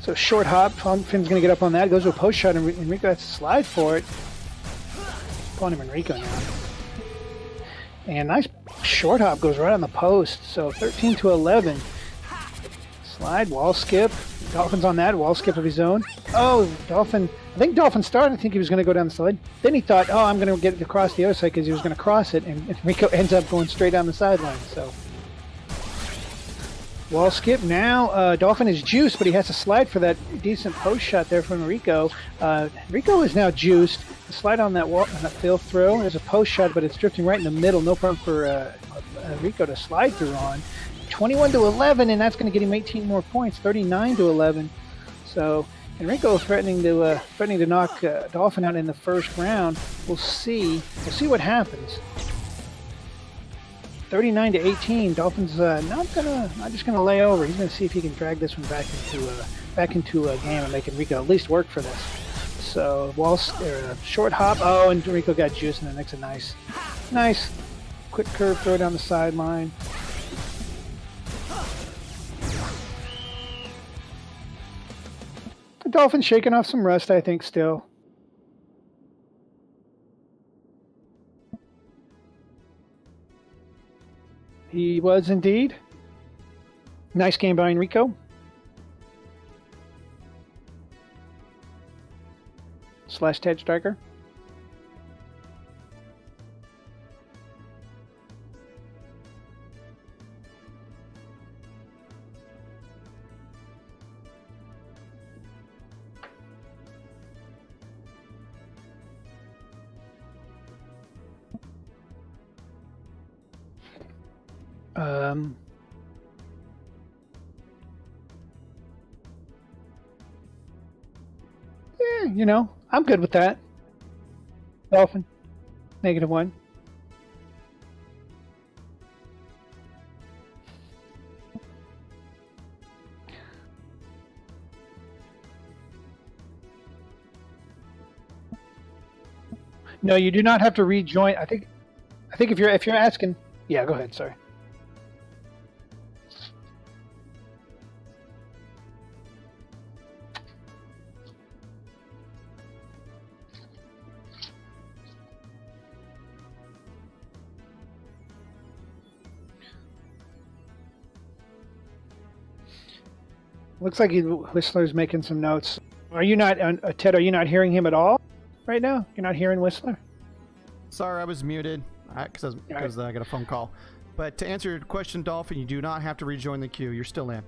So short hop, Finn's going to get up on that. Goes to a post shot, and Enrico has to slide for it. Calling him Enrico now. And nice short hop goes right on the post. So 13-11. Slide, wall skip. Dolphin's on that, wall skip of his own. Oh, Dolphin. I think Dolphin started. I think he was going to go down the slide. Then he thought, oh, I'm going to get across the other side because he was going to cross it. And Enrico ends up going straight down the sideline. So wall skip. Now Dolphin is juiced, but he has to slide for that decent post shot there from Enrico. Enrico is now juiced. Slide on that wall, on that fill throw. There's a post shot, but it's drifting right in the middle. No problem for Enrico to slide through on. 21-11, and that's going to get him 18 more points. 39-11. So Enrico threatening to knock Dolphin out in the first round. We'll see. We'll see what happens. 39-18. Dolphin's not just gonna lay over. He's gonna see if he can drag this one back into a game and make Enrico at least work for this. So short hop. Oh, and Enrico got juice, and then makes a nice quick curve throw down the sideline. The Dolphin shaking off some rust, I think, still. He was indeed. Nice game by Enrico. / Ted Striker. You know, I'm good with that. Dolphin, -1. No, you do not have to rejoin. I think if you're asking, yeah, go ahead. Sorry. Looks like Whistler's making some notes. Are you not, Ted? Are you not hearing him at all right now? You're not hearing Whistler? Sorry, I was muted because I got a phone call. But to answer your question, Dolphin, you do not have to rejoin the queue. You're still in.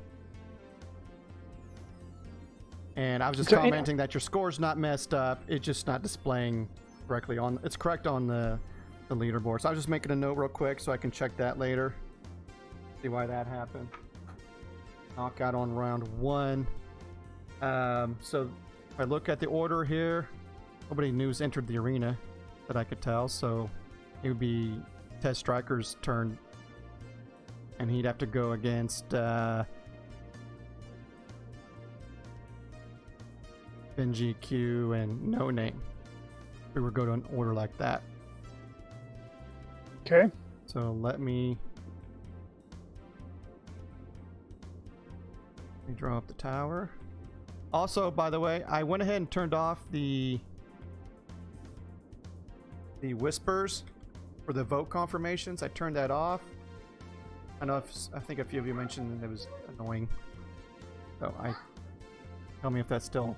And I was just commenting that your score's not messed up. It's just not displaying correctly on. It's correct on the leaderboard. So I was just making a note real quick so I can check that later. See why that happened. Knockout on round 1. So if I look at the order here, nobody new's entered the arena that I could tell. So it would be Ted Striker's turn, and he'd have to go against Benji, Q, and No Name. We would go to an order like that. Okay. So let me draw up the tower. Also, by the way, I went ahead and turned off the whispers for the vote confirmations. I turned that off. I think a few of you mentioned it was annoying. So tell me if that's still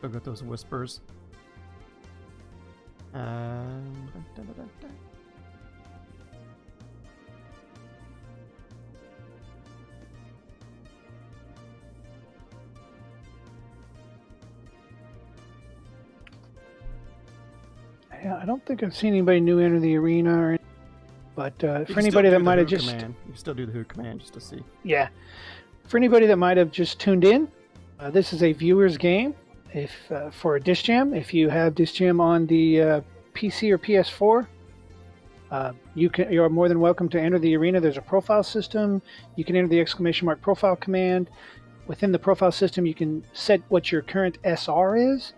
got those whispers. Yeah, I don't think I've seen anybody new enter the arena, but for anybody that might have just... You can still do the who command just to see. Yeah. For anybody that might have just tuned in, this is a viewer's game. If for a Dish Jam, if you have Dish Jam on the PC or PS4, you're more than welcome to enter the arena. There's a profile system. You can enter the ! profile command. Within the profile system, you can set what your current SR is,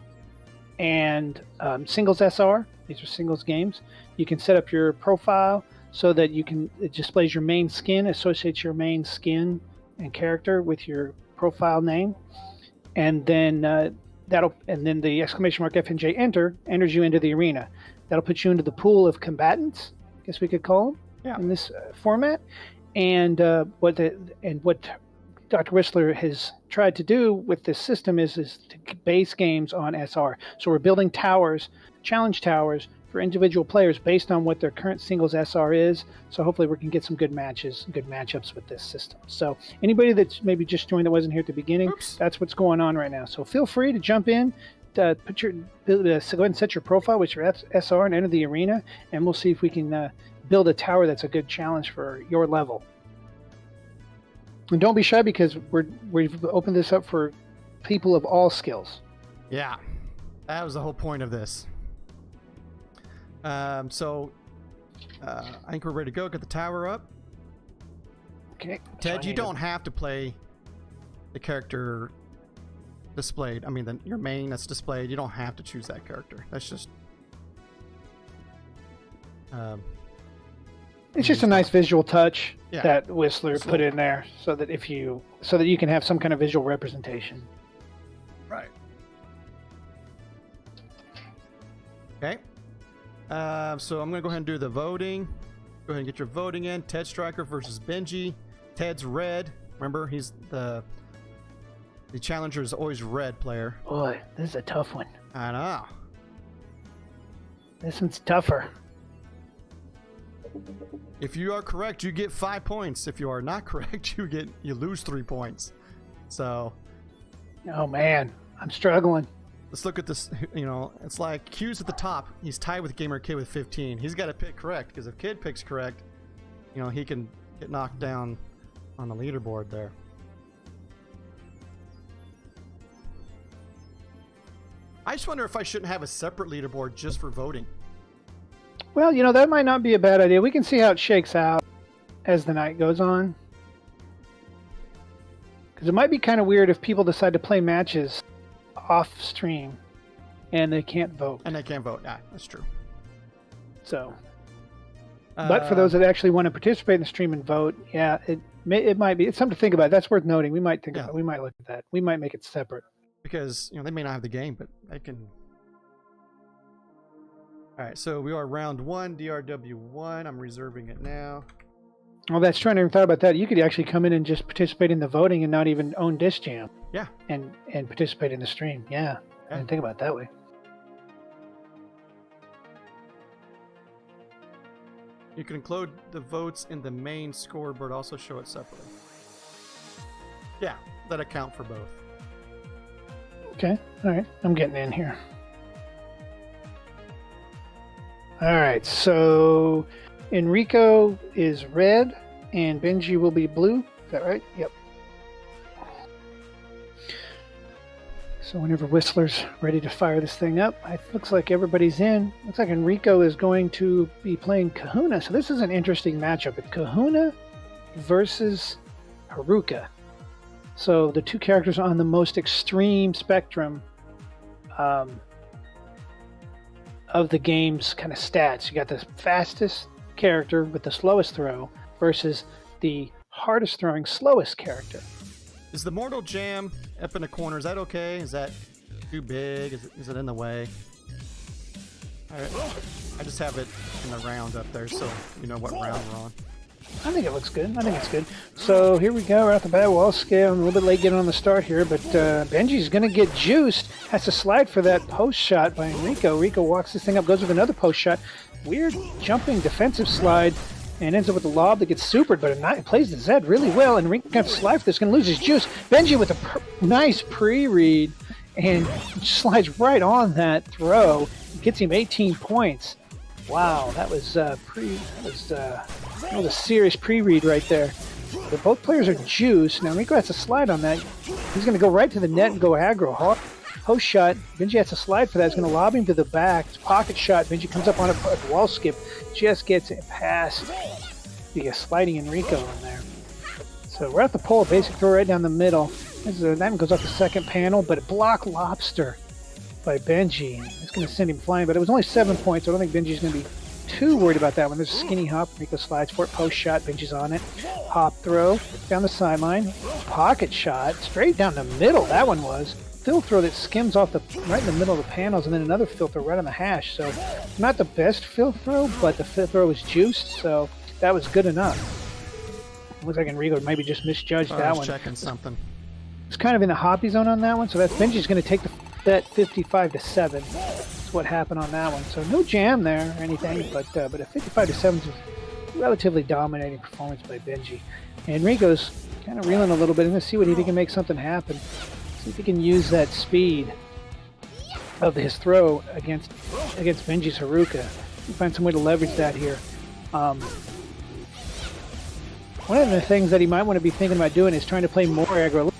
and singles SR. These are singles games. You can set up your profile so that it displays your main skin, associates your main skin and character with your profile name, and then the ! FNJ enters you into the arena. That'll put you into the pool of combatants, I guess we could call them, in this format. And what Dr. Whistler has tried to do with this system is to base games on SR. So we're building towers, challenge towers, for individual players based on what their current singles SR is. So hopefully we can get some good matches, good matchups with this system. So anybody that's maybe just joined that wasn't here at the beginning, that's what's going on right now. So feel free to jump in, go ahead and set your profile with your SR and enter the arena, and we'll see if we can build a tower that's a good challenge for your level. And don't be shy, because we've opened this up for people of all skills. Yeah, that was the whole point of this. I think we're ready to go. Get the tower up. Okay. Ted, you don't have to play the character displayed. I mean, your main that's displayed. You don't have to choose that character. That's just. It's just a nice visual touch that Whistler put in there, so that you can have some kind of visual representation. Right. Okay. So I'm going to go ahead and do the voting. Go ahead and get your voting in. Ted Striker versus Benji. Ted's red. Remember, he's the The challenger is always red player. Boy, this is a tough one. I know. This one's tougher. If you are correct, you get 5 points. If you are not correct, you lose 3 points. So, oh man, I'm struggling. let's look at this. You know, it's like Q's at the top. He's tied with Gamer Kid with 15. He's got to pick correct, because if Kid picks correct, you know, he can get knocked down on the leaderboard there. I just wonder if I shouldn't have a separate leaderboard just for voting. Well, you know, that might not be a bad idea. We can see how it shakes out as the night goes on. Because it might be kind of weird if people decide to play matches off stream and they can't vote. And they can't vote. Yeah, that's true. So, but for those that actually want to participate in the stream and vote, yeah, it might be. It's something to think about. That's worth noting. We might think about. We might look at that. We might make it separate. Because, you know, they may not have the game, but they can. All right, so we are round 1, DRW1. I'm reserving it now. Well, that's true. I never thought about that. You could actually come in and just participate in the voting and not even own Disc Jam. Yeah. And participate in the stream. Yeah. I didn't think about it that way. You can include the votes in the main scoreboard, also show it separately. Yeah, that account for both. Okay. All right. I'm getting in here. All right. So Enrico is red and Benji will be blue. Is that right? Yep. So whenever Whistler's ready to fire this thing up, it looks like everybody's in. Looks like Enrico is going to be playing Kahuna. So this is an interesting matchup. It's Kahuna versus Haruka. So the two characters on the most extreme spectrum of the game's kind of stats. You got the fastest character with the slowest throw versus the hardest throwing, slowest character. Is the Mortal Jam up in the corner? Is that okay? Is that too big? Is it in the way? All right. I just have it in the round up there, so you know what round we're on. I think it looks good. I think it's good. So here we go, right off the bat. Wall scale. I'm a little bit late getting on the start here, but Benji's going to get juiced. Has to slide for that post shot by Enrico. Enrico walks this thing up, goes with another post shot. Weird jumping defensive slide, and ends up with a lob that gets supered, but it plays the Zed really well. And Enrico got to slide for this, going to lose his juice. Benji with a nice pre-read, and slides right on that throw. Gets him 18 points. Wow, that was that was a serious pre-read right there. But both players are juiced. Now Enrico has to slide on that. He's going to go right to the net and go aggro. Post shot. Benji has to slide for that. He's going to lob him to the back. It's a pocket shot. Benji comes up on a wall skip. Just gets it past the sliding Enrico in there. So we're at the pole. Basic throw right down the middle. That goes off the second panel, but a block lobster by Benji. It's going to send him flying, but it was only 7 points. So I don't think Benji's going to be too worried about that one. There's a skinny hop. Enrico slides for it. Post shot. Benji's on it. Hop throw down the sideline. Pocket shot straight down the middle. That one was. Fill throw that skims off right in the middle of the panels, and then another fill throw right on the hash. So not the best fill throw, but the fill throw was juiced, so that was good enough. Looks like Enrico maybe just misjudged that one. Checking something. It's kind of in the hoppy zone on that one, so that's Benji's going to take that 55-7. That's what happened on that one. So no jam there or anything, but a 55-7 is a relatively dominating performance by Benji. And Enrico's kind of reeling a little bit. I'm going to see what he can make something happen. See if he can use that speed of his throw against Benji's Haruka. Find some way to leverage that here. One of the things that he might want to be thinking about doing is trying to play more aggro.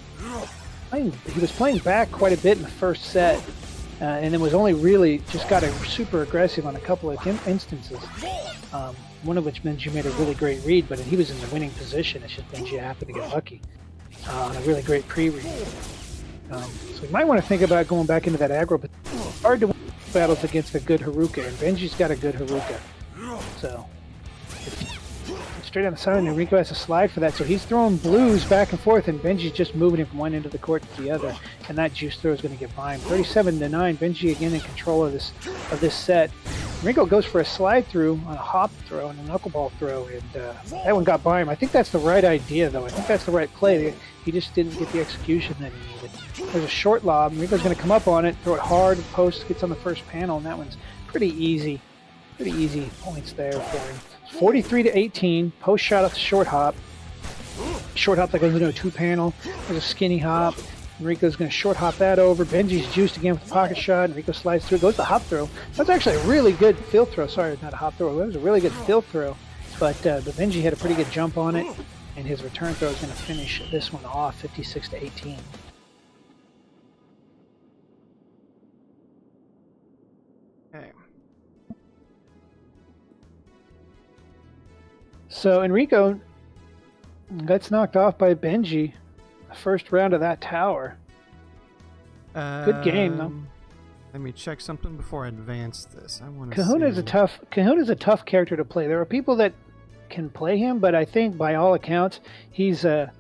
He was playing back quite a bit in the first set, and then was only really just got super aggressive on a couple of instances. One of which Benji made a really great read, but he was in the winning position. It's just Benji happened to get lucky on a really great pre-read. So you might want to think about going back into that aggro, but it's hard to win battles against a good Haruka, and Benji's got a good Haruka. So straight on the side, and Enrico has to slide for that, so he's throwing blues back and forth, and Benji's just moving him from one end of the court to the other, and that juice throw is going to get by him. 37-9, Benji again in control of this set. Rico goes for a slide through on a hop throw and a knuckleball throw, and that one got by him. I think that's the right idea, though. I think that's the right play. He just didn't get the execution that he needed. There's a short lob. Rico's going to come up on it, throw it hard, post, gets on the first panel, and that one's pretty easy. Pretty easy points there for him. 43-18. Post shot off the short hop. Short hop that goes into a 2-panel. There's a skinny hop. Enrico's going to short hop that over. Benji's juiced again with the pocket shot. Enrico slides through. Goes to hop throw. That's actually a really good field throw. Sorry, not a hop throw. It was a really good field throw. But Benji had a pretty good jump on it. And his return throw is going to finish this one off 56-18. Okay. So Enrico gets knocked off by Benji. The first round of that tower. Good game, though. Let me check something before I advance this. I want to. Kahuna's a tough character to play. There are people that can play him, but I think by all accounts, he's if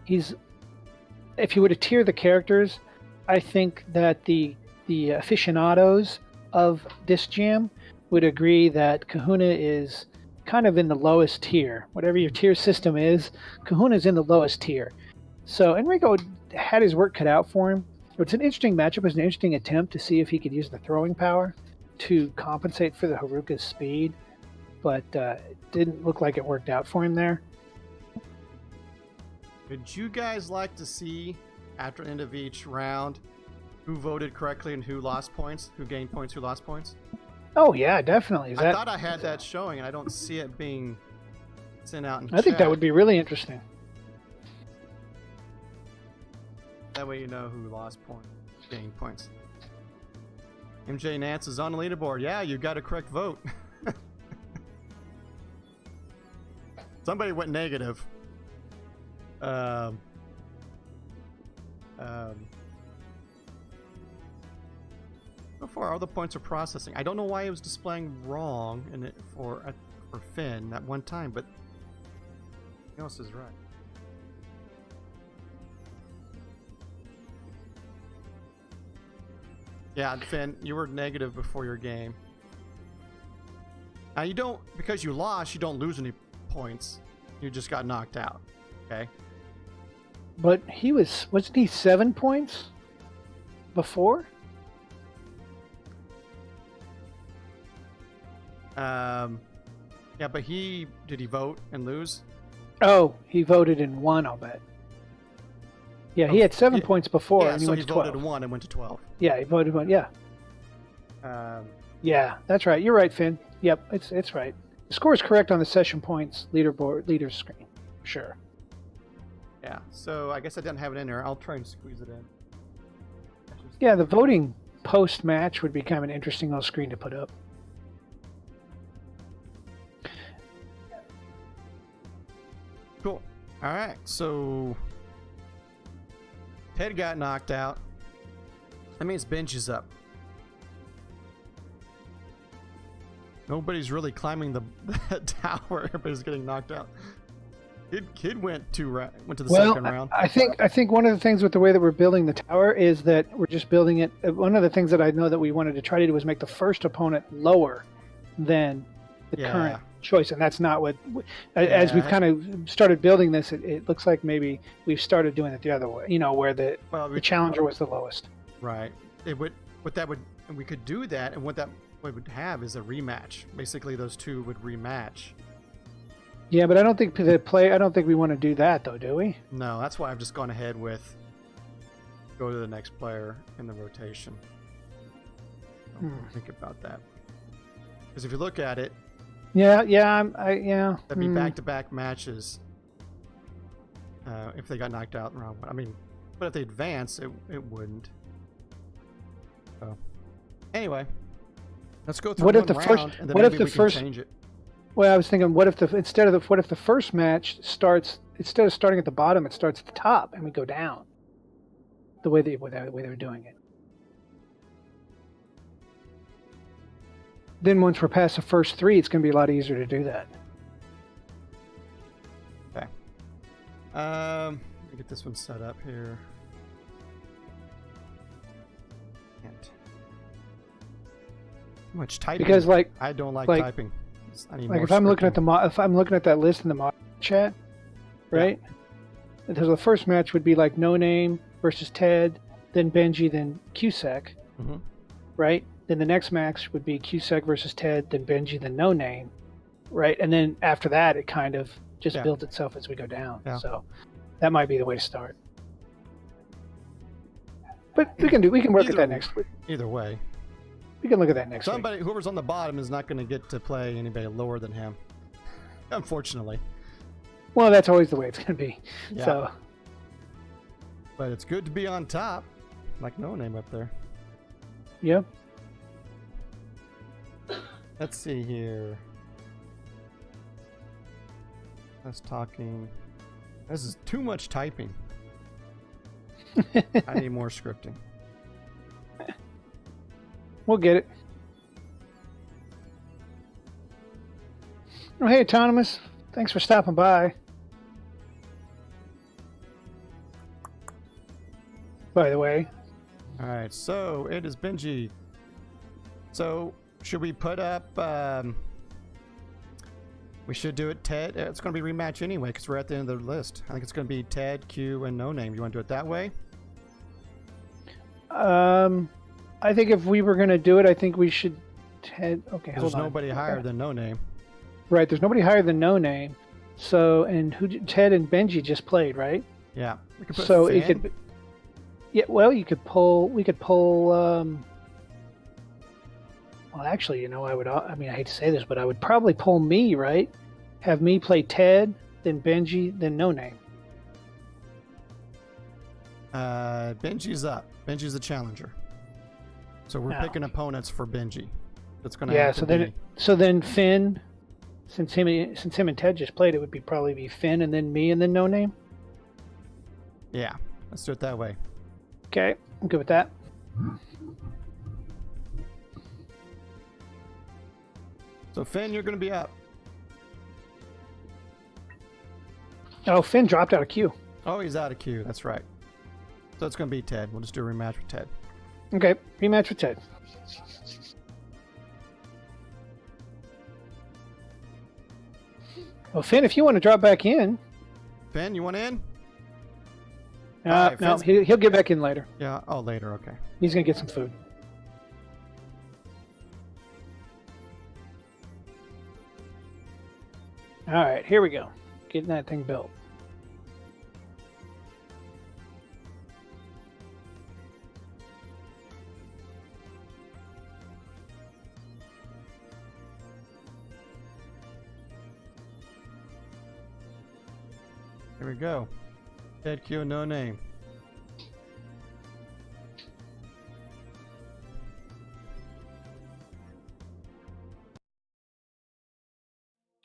you were to tier the characters, I think that the aficionados of Disc Jam would agree that Kahuna is kind of in the lowest tier. Whatever your tier system is, Kahuna's in the lowest tier. So Enrico had his work cut out for him. It's an interesting matchup. It was an interesting attempt to see if he could use the throwing power to compensate for the Haruka's speed, but it didn't look like it worked out for him there. Would you guys like to see, after the end of each round, who voted correctly and who lost points? Who gained points, who lost points? Oh, yeah, definitely. I thought I had that showing, and I don't see it being sent out in chat. I think that would be really interesting. That way you know who lost points, gained points. MJ Nance is on the leaderboard. Yeah, you got a correct vote. Somebody went negative. So far, all the points are processing. I don't know why it was displaying wrong in it for Finn that one time, but everything else is right. Yeah, Finn, you were negative before your game. Now you don't, because you lost, you don't lose any points. You just got knocked out. Okay. But wasn't he 7 points before? Yeah, but did he vote and lose? Oh, he voted and won, I'll bet. Yeah, he had 7 points before, and he went to 12. Voted 1 and went to 12. Yeah, he voted 1. Yeah. Yeah, that's right. You're right, Finn. Yep, it's right. The score is correct on the session points leaders screen. Sure. Yeah. So I guess I didn't have it in there. I'll try and squeeze it in. Yeah, the voting post match would be kind of an interesting little screen to put up. Cool. All right. So Ted got knocked out. That means Bench is up. Nobody's really climbing the tower. Everybody's getting knocked out. Kid went to the second round. I think one of the things with the way that we're building the tower is that we're just building it. One of the things that I know that we wanted to try to do was make the first opponent lower than the current choice, and that's not what. As we've kind of started building this, it looks like maybe we've started doing it the other way. You know, where the challenger was the lowest. Right. We could do that, and what would have is a rematch. Basically, those two would rematch. Yeah, but I don't think we want to do that, though, do we? No, that's why I've just gone ahead with go to the next player in the rotation. Think about that, because if you look at it, that'd be back-to-back matches. If they got knocked out in round one, I mean, but if they advance, it wouldn't. So, anyway, let's go through round, and then maybe we can change it. Well, I was thinking, what if the first match starts, instead of starting at the bottom, it starts at the top, and we go down. The way they were doing it. Then once we're past the first three, it's going to be a lot easier to do that. Okay. Let me get this one set up here. Too much typing. Because I don't like like- typing. I need like more if I'm looking at scripting. if I'm looking at that list in the mod chat, right? So the first match would be like No Name versus Ted, then Benji, then Cusack, Mhm. right? Then the next match would be Cusack versus Ted, then Benji, then No Name, right? And then after that, it kind of just Yeah. builds itself as we go down. Yeah. So that might be the way to start. But we can work at that next week. Either way, We can look at that next week. somebody whoever's on the bottom is not going to get to play anybody lower than him. Unfortunately, Well, that's always the way it's going to be. Yeah. So but it's good to be on top, like No Name up there. yep. Let's see here. That's talking. This is too much typing. I need more scripting. We'll get it. Oh, hey, Autonomous. Thanks for stopping by. By the way, All right, so it is Benji. So should we put up? We should do it, Ted. It's going to be rematch anyway because we're at the end of the list. I think it's going to be Ted, Q, and No Name. You want to do it that way? I think if we were going to do it, I think we should. Okay, There's hold on. nobody higher than No Name. Right, there's nobody higher than No Name. So, and Ted and Benji just played, right? Yeah. We could put So Finn. it could. Yeah, well, we could pull. Well, actually, you know, I mean, I hate to say this, but I would probably pull me, right? Have me play Ted, then Benji, then No Name. Benji's up. Benji's the challenger. So we're Oh. picking opponents for Benji. That's going to Yeah. have So to then Finn, since him and Ted just played, it would probably be Finn and then me and then No Name. Yeah. Let's do it that way. Okay, I'm good with that. So Finn, you're going to be up. Oh, Finn dropped out of queue. Oh, he's out of queue. That's right. So it's going to be Ted. We'll just do a rematch with Ted. Okay, rematch with Ted. Well, Finn, if you want to drop back in. Finn, you want in? No, Finn's- he'll get back in later. Yeah. Oh, later. Okay. He's going to get some food. All right, here we go. Getting that thing built. Here we go. Ted, Q, and No Name.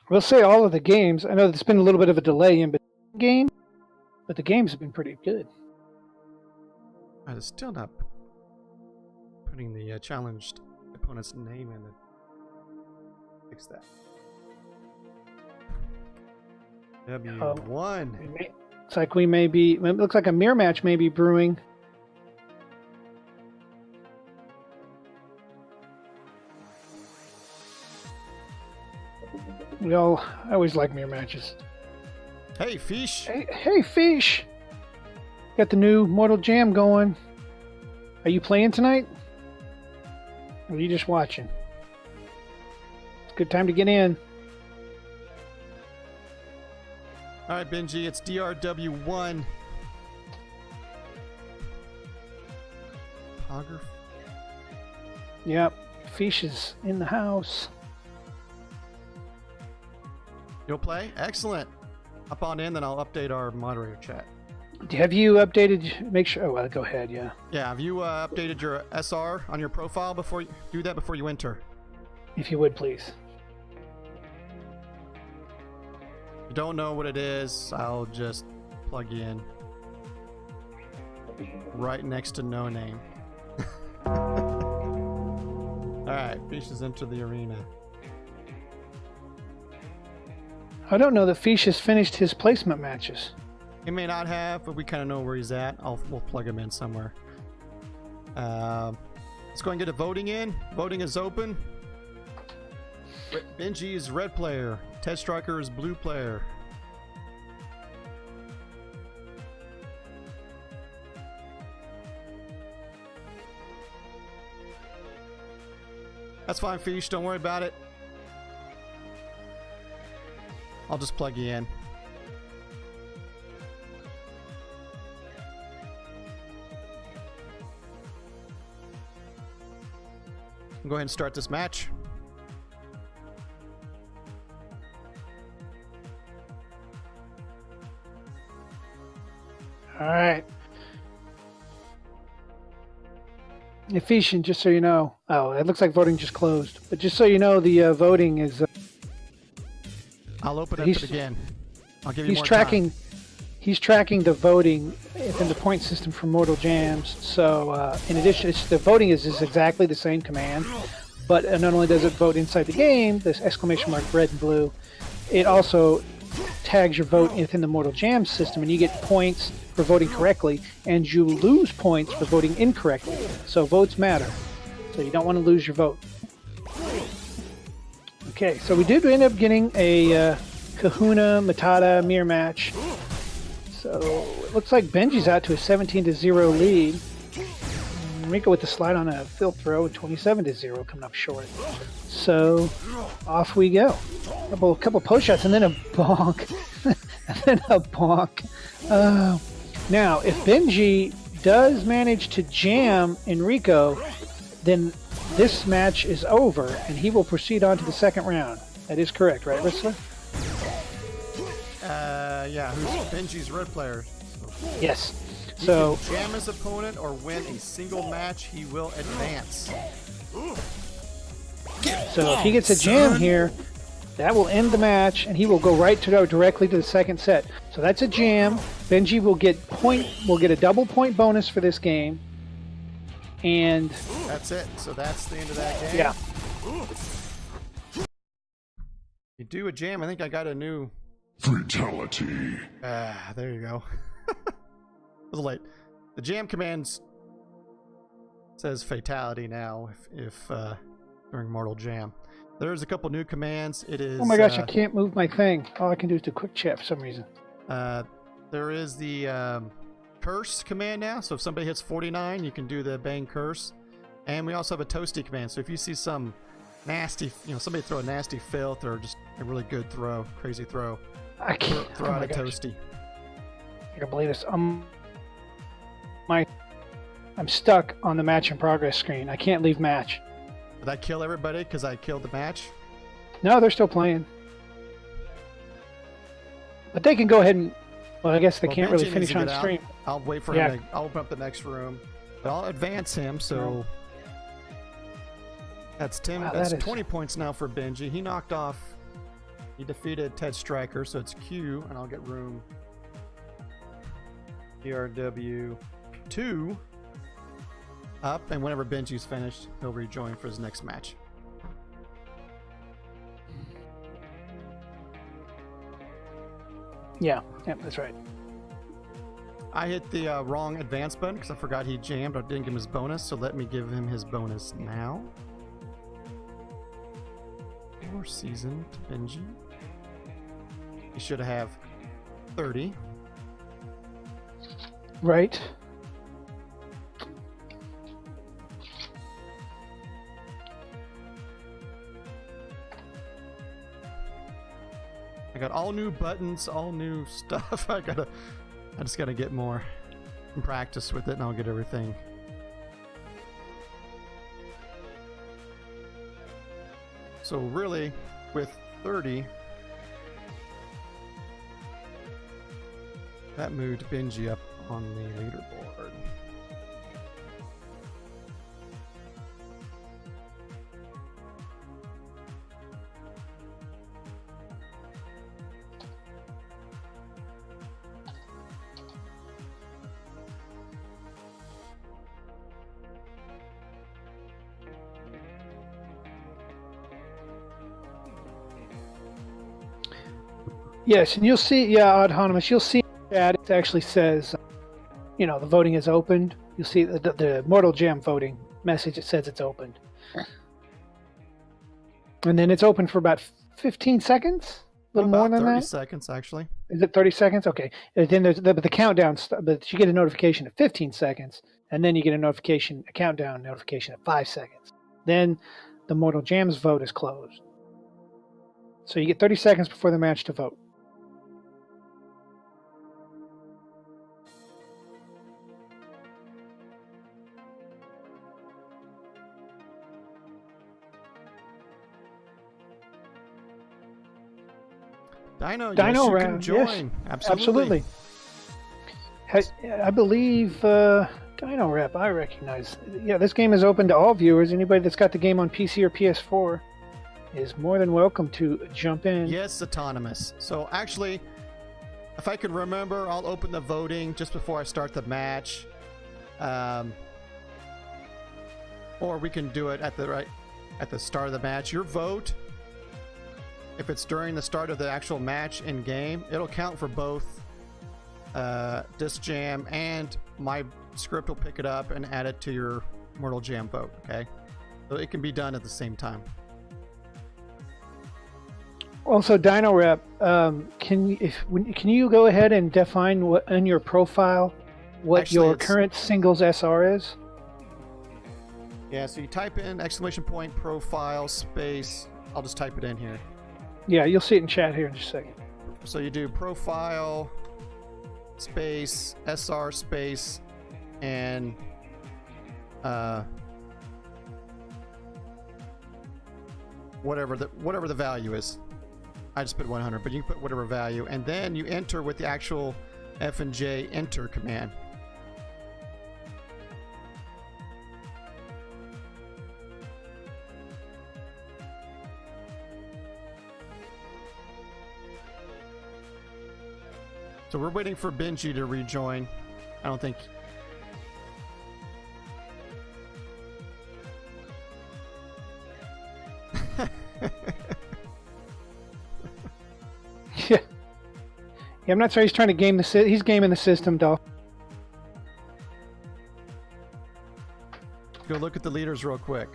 We'll say all of the games. I know there's been a little bit of a delay in between game, but the games have been pretty good. I was still not putting the challenged opponent's name in it. Fix that. W1. Looks like we may be. It looks like a mirror match may be brewing. I always like mirror matches. Hey, Fish. Hey, Fish! Got the new Mortal Jam going. Are you playing tonight? Or are you just watching? It's a good time to get in. All right, Benji, it's DrW1. Topography. Yep, Fish is in the house. You'll play? Excellent. Hop on in, then I'll update our moderator chat. Have you updated? Make sure. Oh, well, go ahead. Yeah. Yeah, have you updated your SR on your profile before you do that before you enter? If you would, please. If you don't know what it is, I'll just plug you in. Right next to No Name. Alright, Fish has entered the arena. I don't know that Fish has finished his placement matches. He may not have, but we kind of know where he's at. We'll plug him in somewhere. Let's go and get a voting in. Voting is open. Benji is red player. Ted Striker is blue player. That's fine, Fish. Don't worry about it. I'll just plug you in. Go ahead and start this match. All right. Efficient, just so you know. Oh, it looks like voting just closed. But just so you know, the voting is... I'll open it again. I'll give you more tracking, time. He's tracking the voting within the point system for Mortal Jams. So in addition, the voting is exactly the same command. But not only does it vote inside the game, this exclamation mark red and blue, it also tags your vote within the Mortal Jams system, and you get points for voting correctly, and you lose points for voting incorrectly. So votes matter. So you don't want to lose your vote. Okay, so we did end up getting a Kahuna Matata mirror match. So it looks like Benji's out to a 17-0 lead. Rico with the slide on a field throw, and 27-0 coming up short. So off we go. Couple post shots and then a bonk. And then a bonk. Now, if Benji does manage to jam Enrico, then this match is over and he will proceed on to the second round. That is correct, right, Whistler? Yeah, who's Benji's red player? Yes. He So can jam his opponent or win a single match, he will advance. So if he gets a jam here, that will end the match, and he will go directly to the second set. So that's a jam. Benji will get a double point bonus for this game, and that's it. So that's the end of that game. Yeah. You do a jam. I think I got a new Fatality. there you go. It was late. The jam commands says fatality now if during Mortal Jam. There's a couple new commands. It is. Oh my gosh, I can't move my thing. All I can do is do quick chat for some reason. There is the curse command now. So if somebody hits 49, you can do the bang curse. And we also have a toasty command. So if you see some nasty, somebody throw a nasty filth or just a really good throw, crazy throw, I can't throw out a toasty. I can't believe this. I'm stuck on the match in progress screen. I can't leave match. Did I kill everybody because I killed the match? No, they're still playing. But they can go ahead and... Well, I guess they can't really finish on stream. I'll wait for him. I'll open up the next room. But I'll advance him, so... That's 10. Wow, that's 20 points now for Benji. He knocked off... He defeated Ted Striker, so it's Q, and I'll get room... DRW2 up, and whenever Benji's finished, he'll rejoin for his next match. Yeah, that's right. I hit the wrong advance button because I forgot he jammed. I didn't give him his bonus, so let me give him his bonus now. More seasoned Benji. He should have 30. Right. I got all new buttons, all new stuff. I just gotta get more practice with it, and I'll get everything. So really, with 30, that moved Benji up on the leaderboard. Yes, and you'll see, Autonomous, you'll see that it actually says, the voting is opened. You'll see the Mortal Jam voting message, it says it's opened. And then it's open for about 15 seconds? A little more than 30 that? seconds, actually. Is it 30 seconds? Okay. And then there's the countdown, but you get a notification at 15 seconds, and then you get a countdown notification at 5 seconds. Then the Mortal Jams vote is closed. So you get 30 seconds before the match to vote. Dino, Dino yes, you Rap, can join. yes, Absolutely. I believe Dino Rap, I recognize. Yeah, this game is open to all viewers. Anybody that's got the game on PC or PS4 is more than welcome to jump in. Yes, autonomous. So actually, if I could remember, I'll open the voting just before I start the match. Or we can do it at the start of the match. Your vote, if it's during the start of the actual match in game, it'll count for both Disc Jam, and my script will pick it up and add it to your Mortal Jam vote. Okay, so it can be done at the same time. Also, Dino Rep, can you go ahead and define what in your profile what Actually, your current singles SR is? Yeah, so you type in ! profile space. I'll just type it in here. Yeah, you'll see it in chat here in just a second. So you do profile space SR space and whatever the value is. I just put 100, but you can put whatever value, and then you enter with the actual F&J enter command. So we're waiting for Benji to rejoin. I don't think... Yeah, I'm not sure he's trying to game he's gaming the system, though. Go look at the leaders real quick.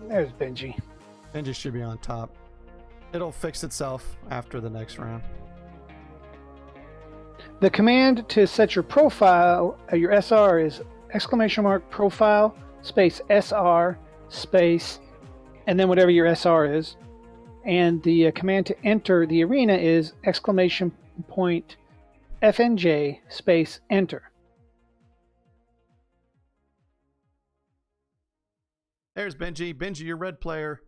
There's Benji. Benji should be on top. It'll fix itself after the next round. The command to set your profile, your SR, is !profile space SR space, and then whatever your SR is. And the command to enter the arena is !FNJ space enter. There's Benji. Benji, your red player.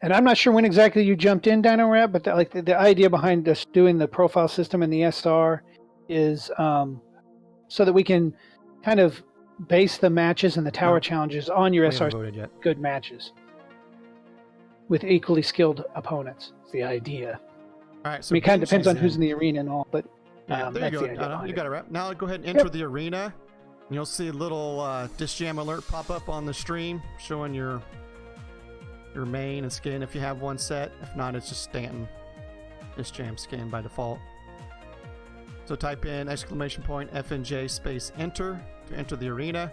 And I'm not sure when exactly you jumped in, Dino Rap, but the idea behind us doing the profile system and the SR is so that we can kind of base the matches and the tower challenges on your SR good matches with equally skilled opponents. It's the idea. All right, so I mean, it kind of depends on who's in the arena and all, but there you that's go. the idea You got it right. Now go ahead and enter the arena. And you'll see a little Disc Jam alert pop up on the stream showing your main and skin if you have one set. If not, it's just Stanton Disc Jam skin by default. So type in !FNJ space enter to enter the arena.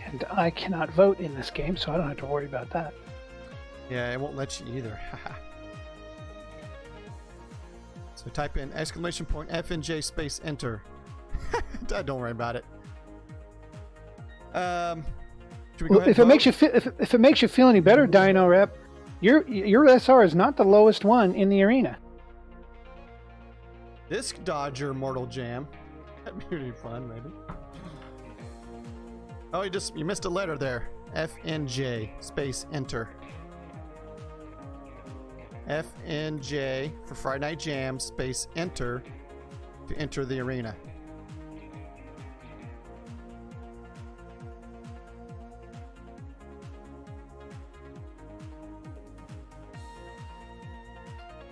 And I cannot vote in this game, so I don't have to worry about that. Yeah, it won't let you either. So type in !FNJ space enter. Don't worry about it. Should we go ahead If it makes you feel any better, Dino Rep, your SR is not the lowest one in the arena. Disc Dodger Mortal Jam. That'd be pretty fun, maybe. Oh, you missed a letter there. FNJ space enter. FNJ for Friday Night Jam space enter to enter the arena.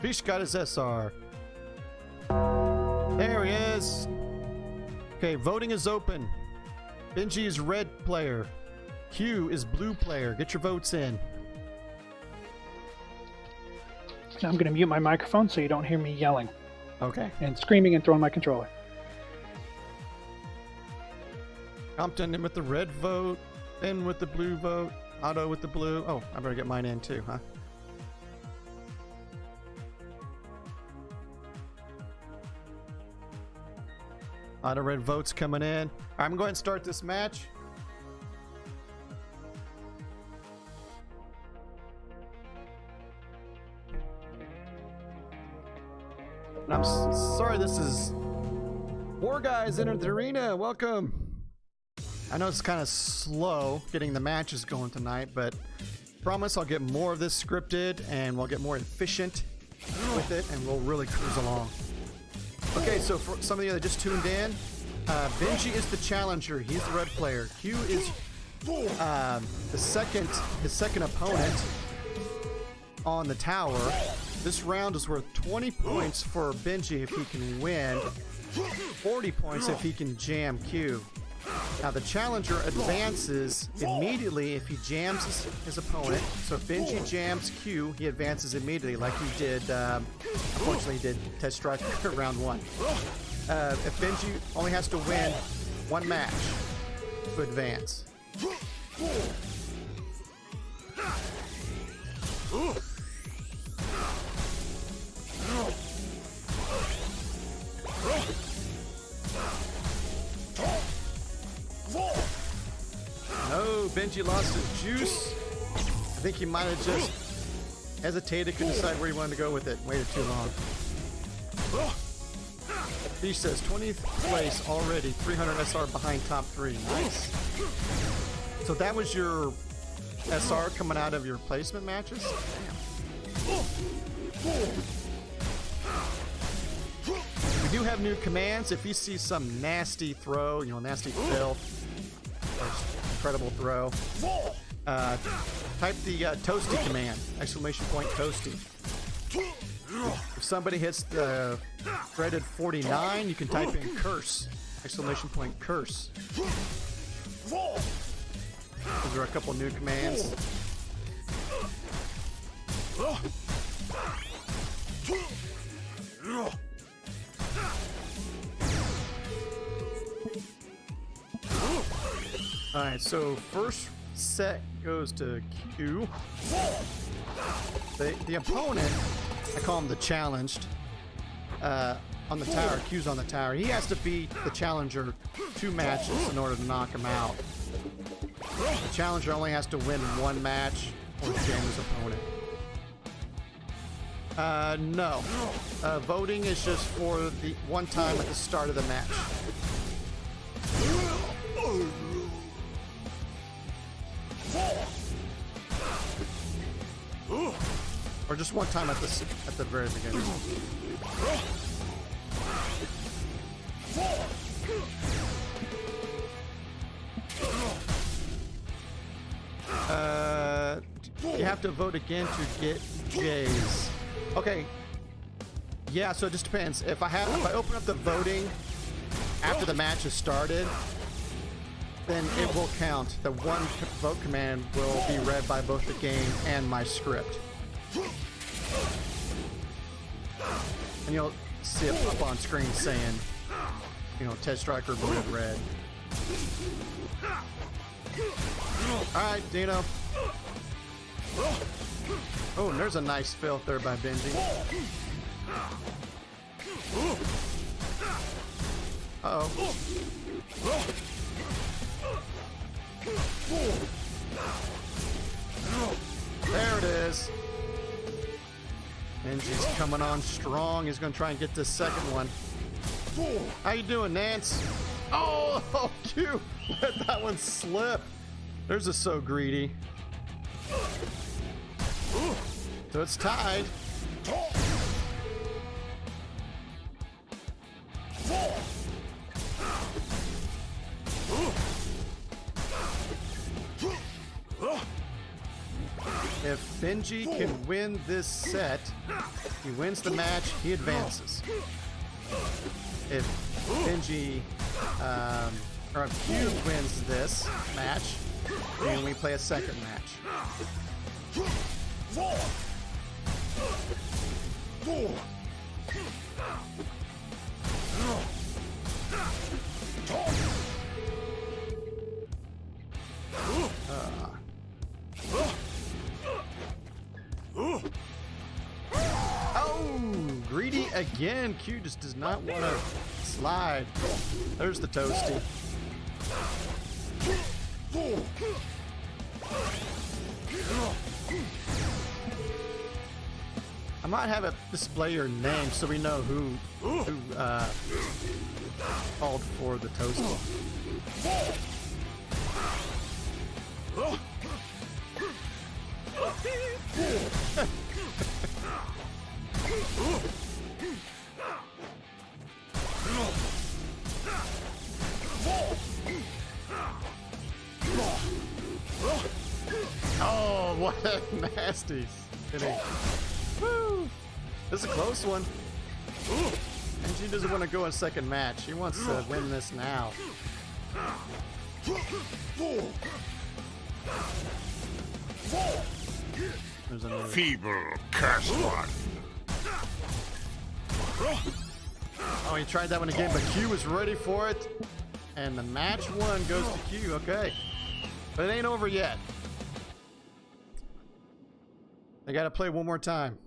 Fish got his SR. There he is. Okay, voting is open. Benji is red player. Q is blue player. Get your votes in. Now I'm going to mute my microphone so you don't hear me yelling Okay. and screaming and throwing my controller. Compton in with the red vote, in with the blue vote, Otto with the blue. Oh, I better get mine in too, huh? Otto red votes coming in. I'm going to start this match. And I'm sorry, this is War Guys entered the arena. Welcome. I know it's kind of slow getting the matches going tonight, but promise I'll get more of this scripted and we'll get more efficient with it and we'll really cruise along. Okay, so for some of you that just tuned in, Benji is the challenger. He's the red player. Q is his second opponent on the tower. This round is worth 20 points for Benji if he can win, 40 points if he can jam Q. Now the challenger advances immediately if he jams his opponent. So if Benji jams Q, he advances immediately like he did, unfortunately he did Test Striker round 1. If Benji only has to win one match to advance. No, Benji lost his juice. I think he might have just hesitated, couldn't decide where he wanted to go with it. Waited too long. He says 20th place already, 300 SR behind top 3. Nice. So that was your SR coming out of your placement matches? Damn. We do have new commands. If you see some nasty throw, nasty fill, or incredible throw, type the Toasty command, ! Toasty. If somebody hits the dreaded 49, you can type in curse, ! Curse. Those are a couple new commands. Alright, so first set goes to Q. The opponent, I call him the challenged, on the tower, Q's on the tower. He has to beat the challenger 2 matches in order to knock him out. The challenger only has to win 1 match or jam his opponent. No. Voting is just for the one time at the start of the match. Or just one time at the very beginning. You have to vote again to get J's. Okay. Yeah, so it just depends. If I open up the voting after the match has started, then it will count. The one vote command will be read by both the game and my script. And you'll see it up on screen saying, Test Striker voted red. Alright, Dino. Oh, and there's a nice fill there by Benji. Uh-oh. There it is. Benji's coming on strong. He's going to try and get this second one. How you doing, Nance? Oh, Q! Let that one slip. There's a so greedy. So it's tied. If Benji can win this set, he wins the match, he advances. If Benji, or if Q wins this match, then we play a second match. again. Q just does not want to slide. There's the toasty. I might have it display your name so we know who called for the toasty. Oh, what a nasty hitting. Woo! This is a close one. And she doesn't want to go in second match. She wants to win this now. There's another. Feeble curse one. Oh, he tried that one again, but Q was ready for it. And the match one goes to Q. Okay. But it ain't over yet. They got to play one more time.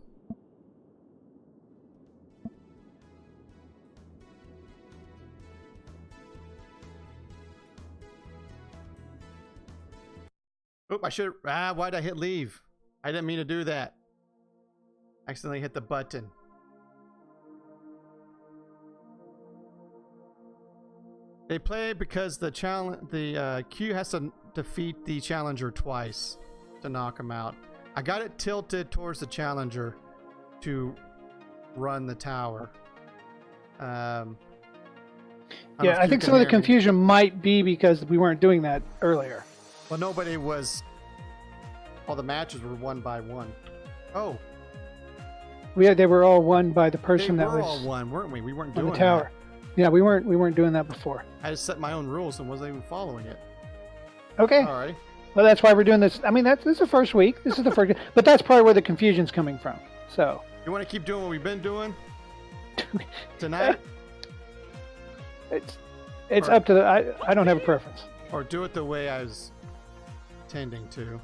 Oop, I should. Why'd I hit leave? I didn't mean to do that. Accidentally hit the button. They play because the Q has to defeat the challenger twice to knock him out. I got it tilted towards the challenger to run the tower. Yeah, I think some of the confusion might be because we weren't doing that earlier. Well, nobody was. All the matches were one by one. Oh. They were all won by the person that was. They were all one, weren't we? We weren't doing the tower. That. Yeah, we weren't doing that before. I just set my own rules and wasn't even following it. Okay. All right. Well, that's why we're doing this. I mean, this is the first week. This is the first, but that's probably where the confusion's coming from. So. You want to keep doing what we've been doing tonight? It's up to the. I don't have a preference. Or do it the way I was intending to.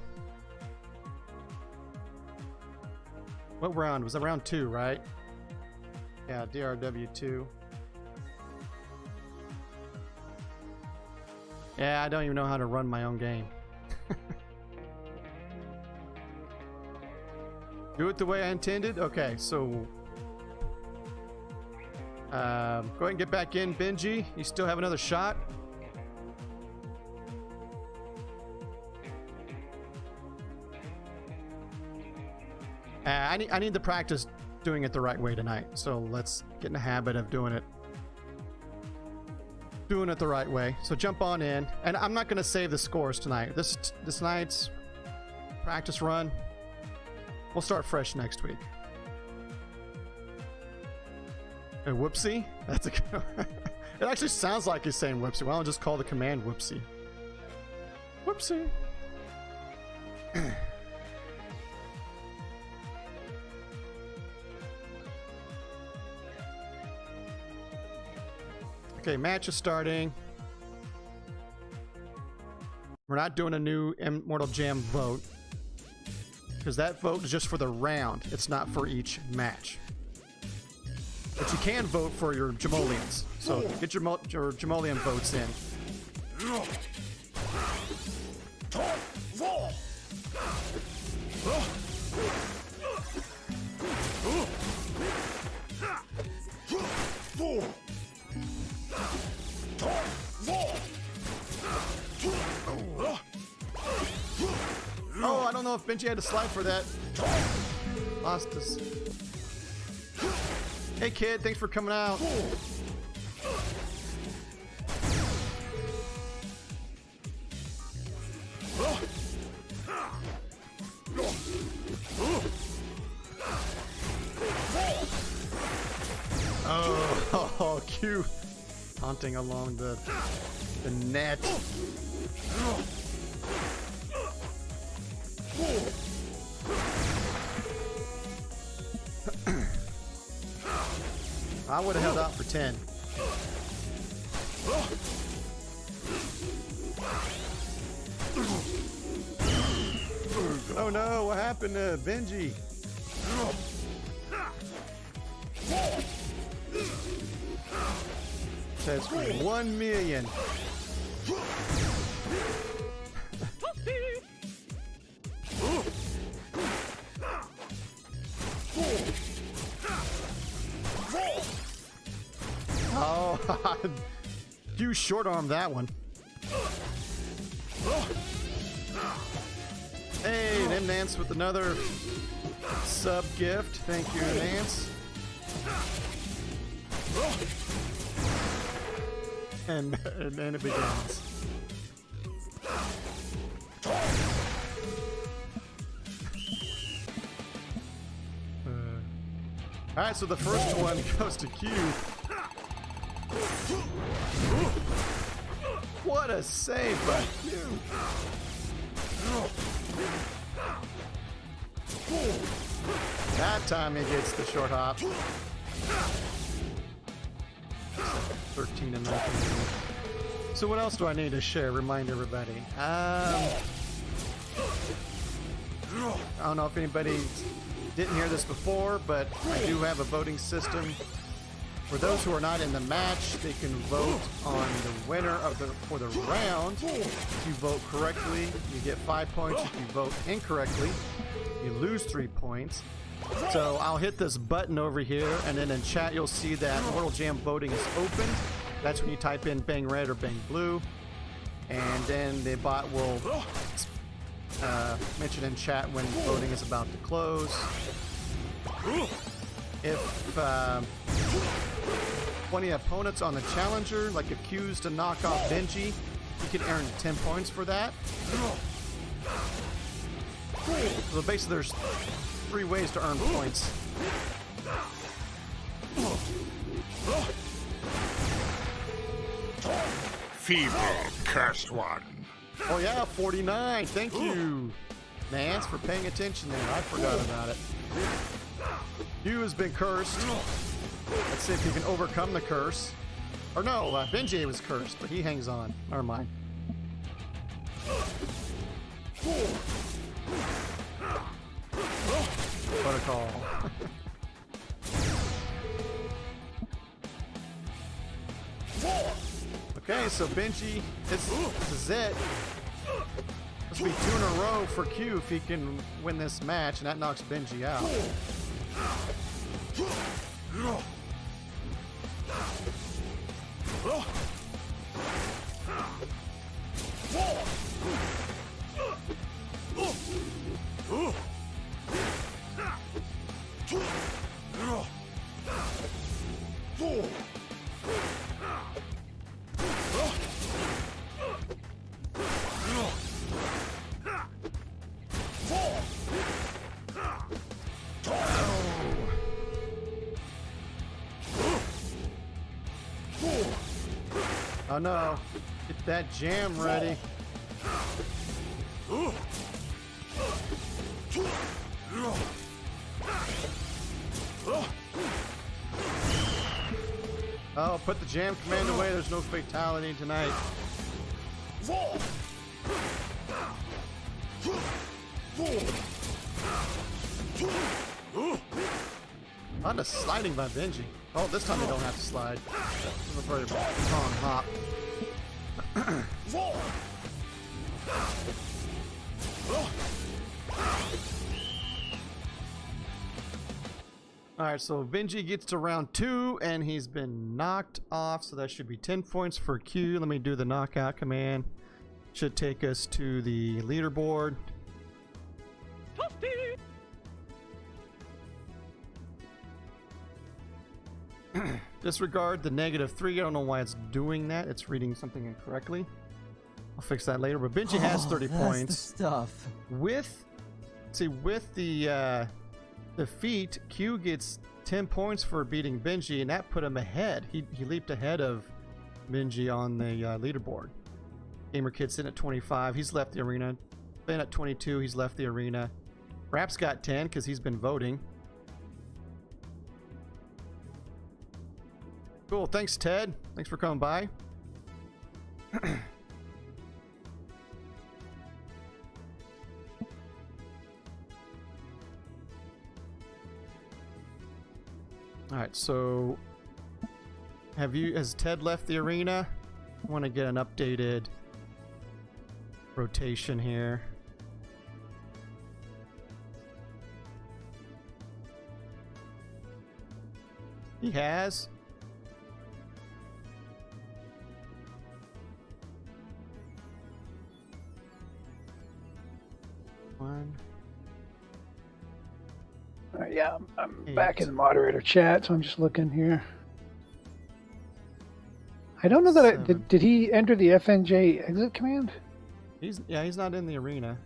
What round? Was that round 2, right? Yeah, DrW2. Yeah, I don't even know how to run my own game. Do it the way I intended? Okay, so go ahead and get back in, Benji. You still have another shot. I need to practice doing it the right way tonight. So let's get in the habit of doing it the right way. So jump on in, and I'm not going to save the scores tonight. This night's practice run. We'll start fresh next week. A whoopsie? That's a good one. It actually sounds like he's saying whoopsie. Why don't I just call the command whoopsie? Whoopsie. Okay, match is starting. We're not doing a new Immortal Jam vote because that vote is just for the round. It's not for each match. But you can vote for your Jamolians. So get your Jamolian votes in. Oh, I don't know if Benji had to slide for that. Lost his. Hey kid, thanks for coming out. Oh, Q taunting along the net. I would have held out for 10. Oh no, what happened to Benji? contest for 1 million. Oh, you short armed that one. Hey, and Nance with another sub gift. Thank you, Nance. And it begins. Alright, so the first one goes to Q. What a save by Q! That time he gets the short hop. 13 and 19. So what else do I need to share? Remind everybody. I don't know if anybody didn't hear this before, but I do have a voting system. For those who are not in the match, they can vote on the winner for the round. If you vote correctly, you get 5 points. If you vote incorrectly, you lose 3 points. So I'll hit this button over here, and then in chat you'll see that Mortal Jam voting is open. That's when you type in bang red or bang blue, and then the bot will mention in chat when voting is about to close. If 20 opponents on the challenger, like if Q's to knock off Benji, you can earn 10 points for that. So basically there's 3 ways to earn points. Feeble cursed one. Oh yeah, 49. Thank you, Nance, for paying attention there. I forgot about it. You has been cursed. Let's see if he can overcome the curse. Or no, Benji was cursed, but he hangs on. Never mind. Protocol. Okay, so Benji, this is it. This will be 2 in a row for Q if he can win this match, and that knocks Benji out. Oh no, get that jam ready. Oh, put the jam command away, there's no fatality tonight. On the sliding by Benji. Oh, this time they don't have to slide. This is a very strong hop. Alright, so Benji gets to round 2 and he's been knocked off, so that should be 10 points for Q. Let me do the knockout command. Should take us to the leaderboard. Disregard the -3. I don't know why it's doing that. It's reading something incorrectly. I'll fix that later. But Benji has 30 points. Stuff. With the defeat, Q gets 10 points for beating Benji, and that put him ahead. He leaped ahead of Benji on the leaderboard. Gamer Kid sitting at 25. He's left the arena. Ben at 22. He's left the arena. Rap's got 10 because he's been voting. Cool. Thanks, Ted. Thanks for coming by. Alright, so Has Ted left the arena? I want to get an updated rotation here. He has. One. All right, yeah, I'm back in the moderator chat, so I'm just looking here. I don't know that did he enter the FNJ exit command? He's not in the arena.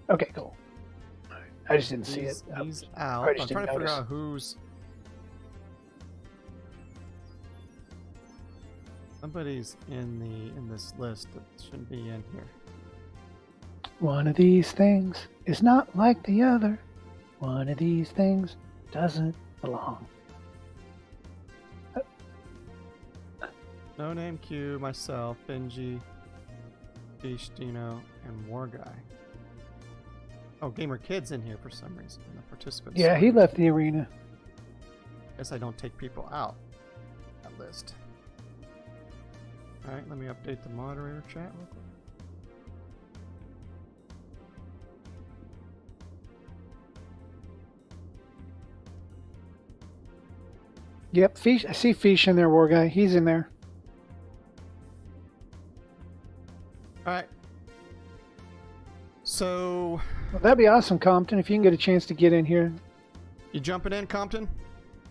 Okay, cool. All right. I just didn't see it. He's out. I'm trying to figure out who's. Somebody's in this list that shouldn't be in here. One of these things is not like the other. One of these things doesn't belong. No Name Q, myself, Benji, Fish, Dino, and War Guy. Oh, Gamer Kid's in here for some reason in the participants. Yeah, he left the arena. Guess I don't take people out that list. Alright, let me update the moderator chat real quick. Yep, Fish. I see Fish in there, War Guy. He's in there. Alright. So... Well, that'd be awesome, Compton, if you can get a chance to get in here. You jumping in, Compton?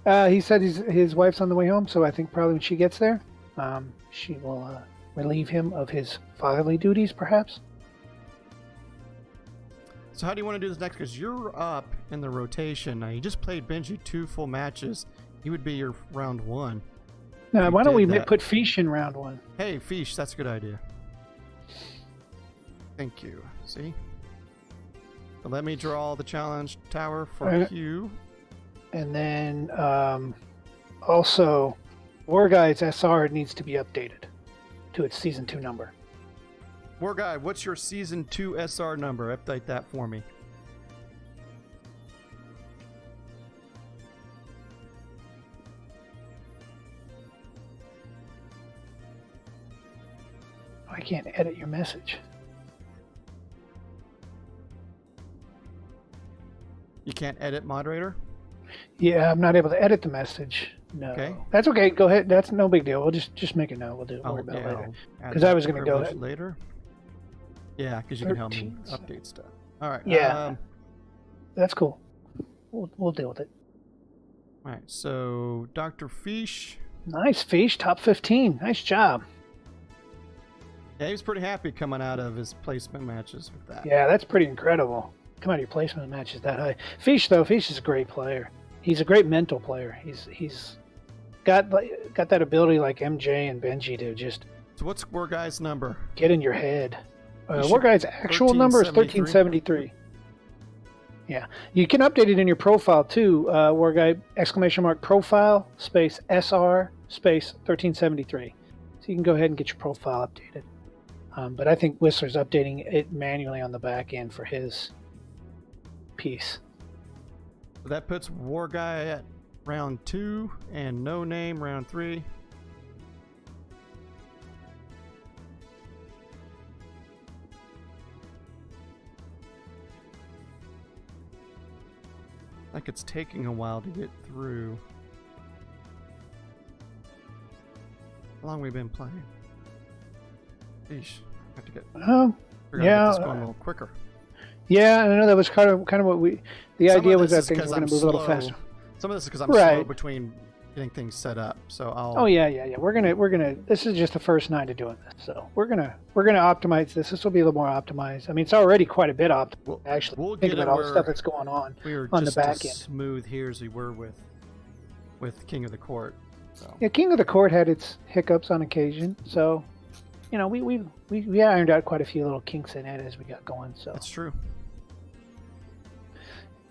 He said his wife's on the way home, so I think probably when she gets there, she will relieve him of his fatherly duties, perhaps. So how do you want to do this next? Because you're up in the rotation. Now, you just played Benji 2 full matches. He would be your round 1. Now, why don't we put Fish in round 1? Hey, Fish, that's a good idea. Thank you. See? So let me draw the challenge tower for Q. And then also, War Guy's SR needs to be updated to its Season 2 number. War Guy, what's your Season 2 SR number? Update that for me. I can't edit your message. You can't edit moderator? Yeah, I'm not able to edit the message. No. Okay. That's okay. Go ahead. That's no big deal. We'll just make a note. We'll do it. Worry about it later. Because I was going to go later. Yeah, because you can help me update stuff. All right. Yeah. That's cool. We'll deal with it. All right. So Dr. Fish. Nice, Fish. Top 15. Nice job. Yeah, he was pretty happy coming out of his placement matches with that. Yeah, that's pretty incredible. Come out of your placement matches that high. Fish, though, Fish is a great player. He's a great mental player. He's got that ability like MJ and Benji to just. So what's War Guy's number? Get in your head. War Guy's actual number is 1373. Yeah, you can update it in your profile too. War Guy !profile space SR space 1373. So you can go ahead and get your profile updated. But I think Whistler's updating it manually on the back end for his piece. So that puts War Guy at round 2 and No Name round 3. Like it's taking a while to get through. How long have we been playing? Sheesh, I have to get. Yeah, this going a little quicker. Yeah, I know that was kind of what we. The idea was that things were going to move a little faster. Some of this is because I'm slow between getting things set up. So I'll. Oh yeah. We're gonna. This is just the first night of doing this, so we're gonna optimize this. This will be a little more optimized. I mean, it's already quite a bit optimized. Actually, we'll think about all the stuff that's going on the back end. Smooth here as we were with King of the Court. So. Yeah, King of the Court had its hiccups on occasion, so you know we ironed out quite a few little kinks in it as we got going. So that's true.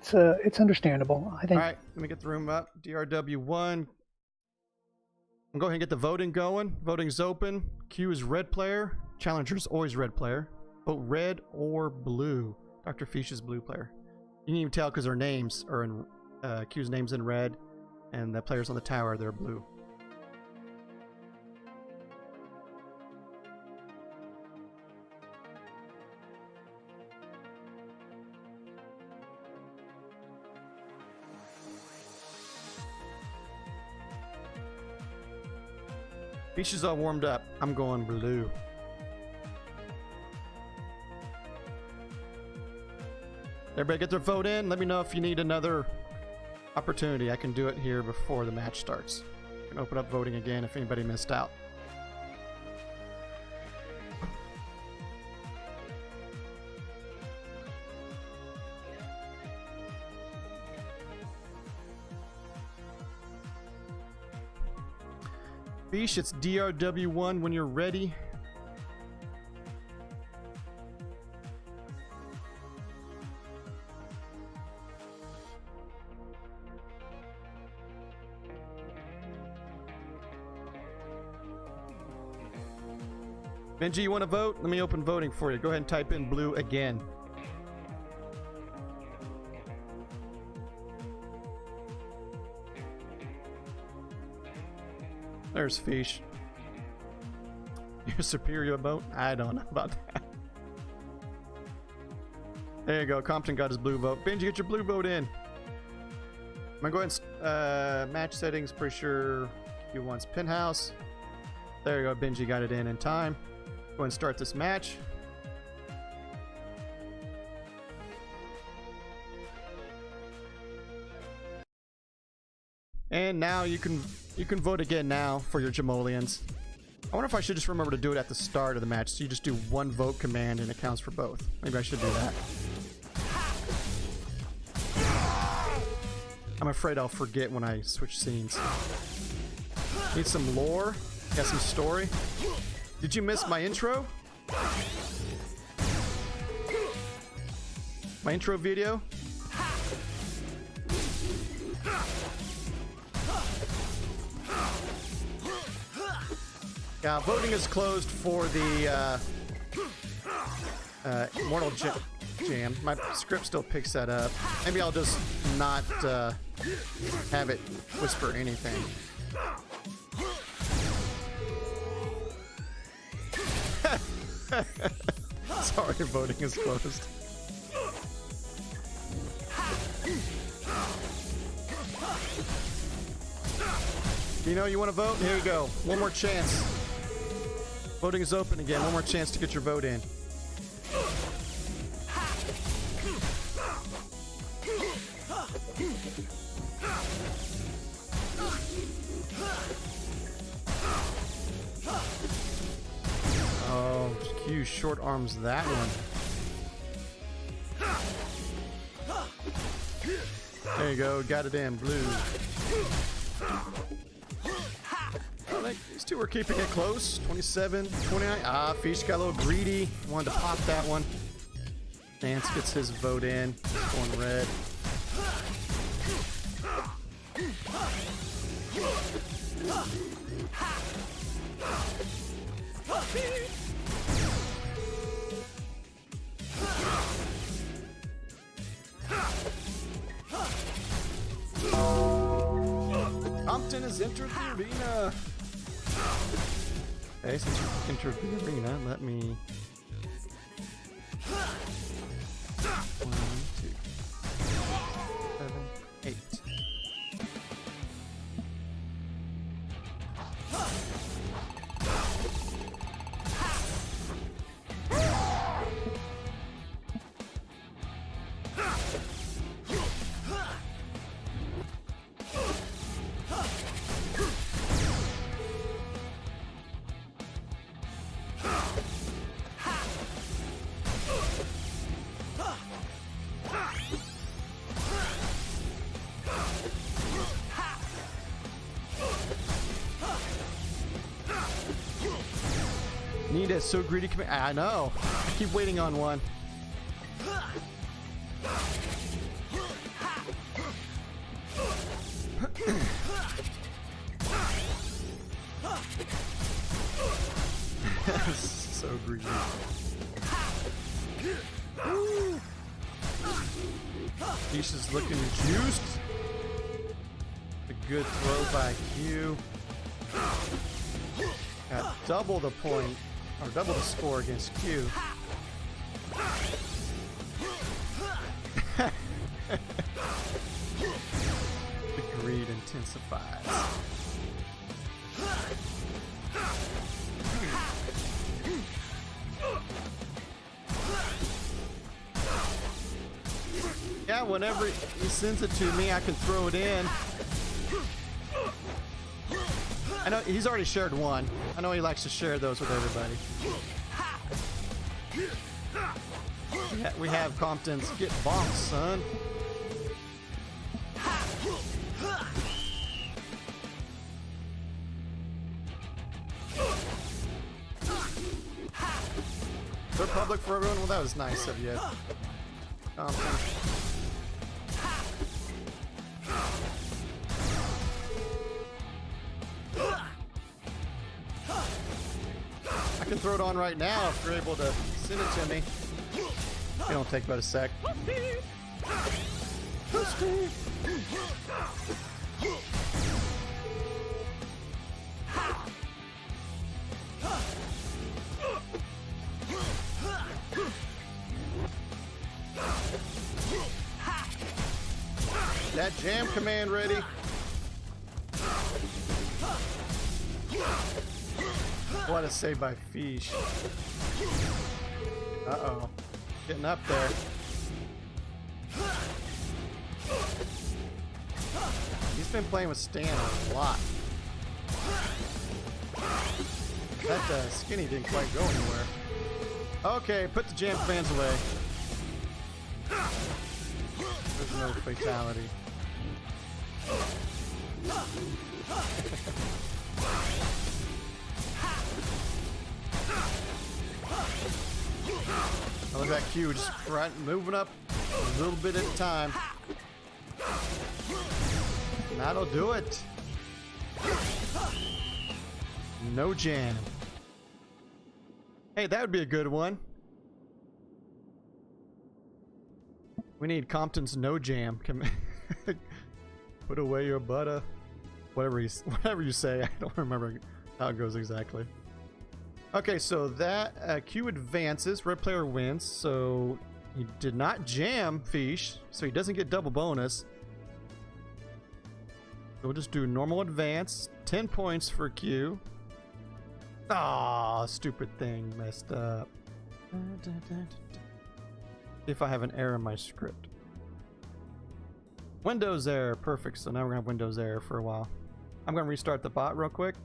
It's understandable, I think. All right, let me get the room up. DRW1. I'm going to get the voting going. Voting's open. Q is red player. Challenger's always red player. Vote red or blue. Dr. Fish is blue player. You can even tell because their names are in Q's name's in red, and the players on the tower they're blue. Beach is all warmed up. I'm going blue. Everybody get their vote in. Let me know if you need another opportunity. I can do it here before the match starts. I can open up voting again if anybody missed out. Beach, it's DrW1 when you're ready. Benji, you want to vote? Let me open voting for you. Go ahead and type in blue again. There's Fish. Your superior vote? I don't know about that. There you go. Compton got his blue vote. Benji, get your blue vote in. I'm gonna go ahead and match settings. Pretty sure he wants Penthouse. There you go. Benji got it in time. Go ahead and start this match. And now you can vote again now for your Jamolians. I wonder if I should just remember to do it at the start of the match, so you just do one vote command and it counts for both. Maybe I should do that. I'm afraid I'll forget when I switch scenes. Need some lore? Got some story? Did you miss my intro? My intro video? Yeah, voting is closed for the Mortal Jam. My script still picks that up. Maybe I'll just not have it whisper anything. Sorry, voting is closed. You know, you want to vote? Here you go. One more chance. Voting is open again. One more chance to get your vote in. Oh, Q short arms that one. There you go. Got it in. Blue. These two are keeping it close. 27, 29. Ah, Fish got a little greedy. Wanted to pop that one. Dance gets his vote in. Going red. Compton has entered the arena. Okay, since you entered the arena, let me... 1, 2, 7, 8. Nita is so greedy. I know. I keep waiting on one. So greedy. Isha's looking juiced. A good throw by Q. Got double the point. Or double the score against Q. The greed intensifies. Yeah, whenever he sends it to me, I can throw it in. I know he's already shared one. I know he likes to share those with everybody. Yeah, we have Compton's get bonked, son. They're public for everyone? Well, that was nice of you. Compton. I can throw it on right now if you're able to send it to me. It'll take about a sec. That jam command ready. What a save by Fish. Uh-oh. Getting up there. He's been playing with Stan a lot. That skinny didn't quite go anywhere. Okay, put the jam commands away. There's no fatality. Oh, look at that Q, just right, moving up a little bit at a time. And that'll do it. No jam. Hey, that would be a good one. We need Compton's no jam. Put away your butter. Whatever you say. I don't remember how it goes exactly. Okay, so that Q advances. Red player wins. So he did not jam Fish, so he doesn't get double bonus. So we'll just do normal advance. 10 points for Q. Ah, stupid thing messed up. If I have an error in my script. Windows error. Perfect. So now we're going to have Windows error for a while. I'm going to restart the bot real quick.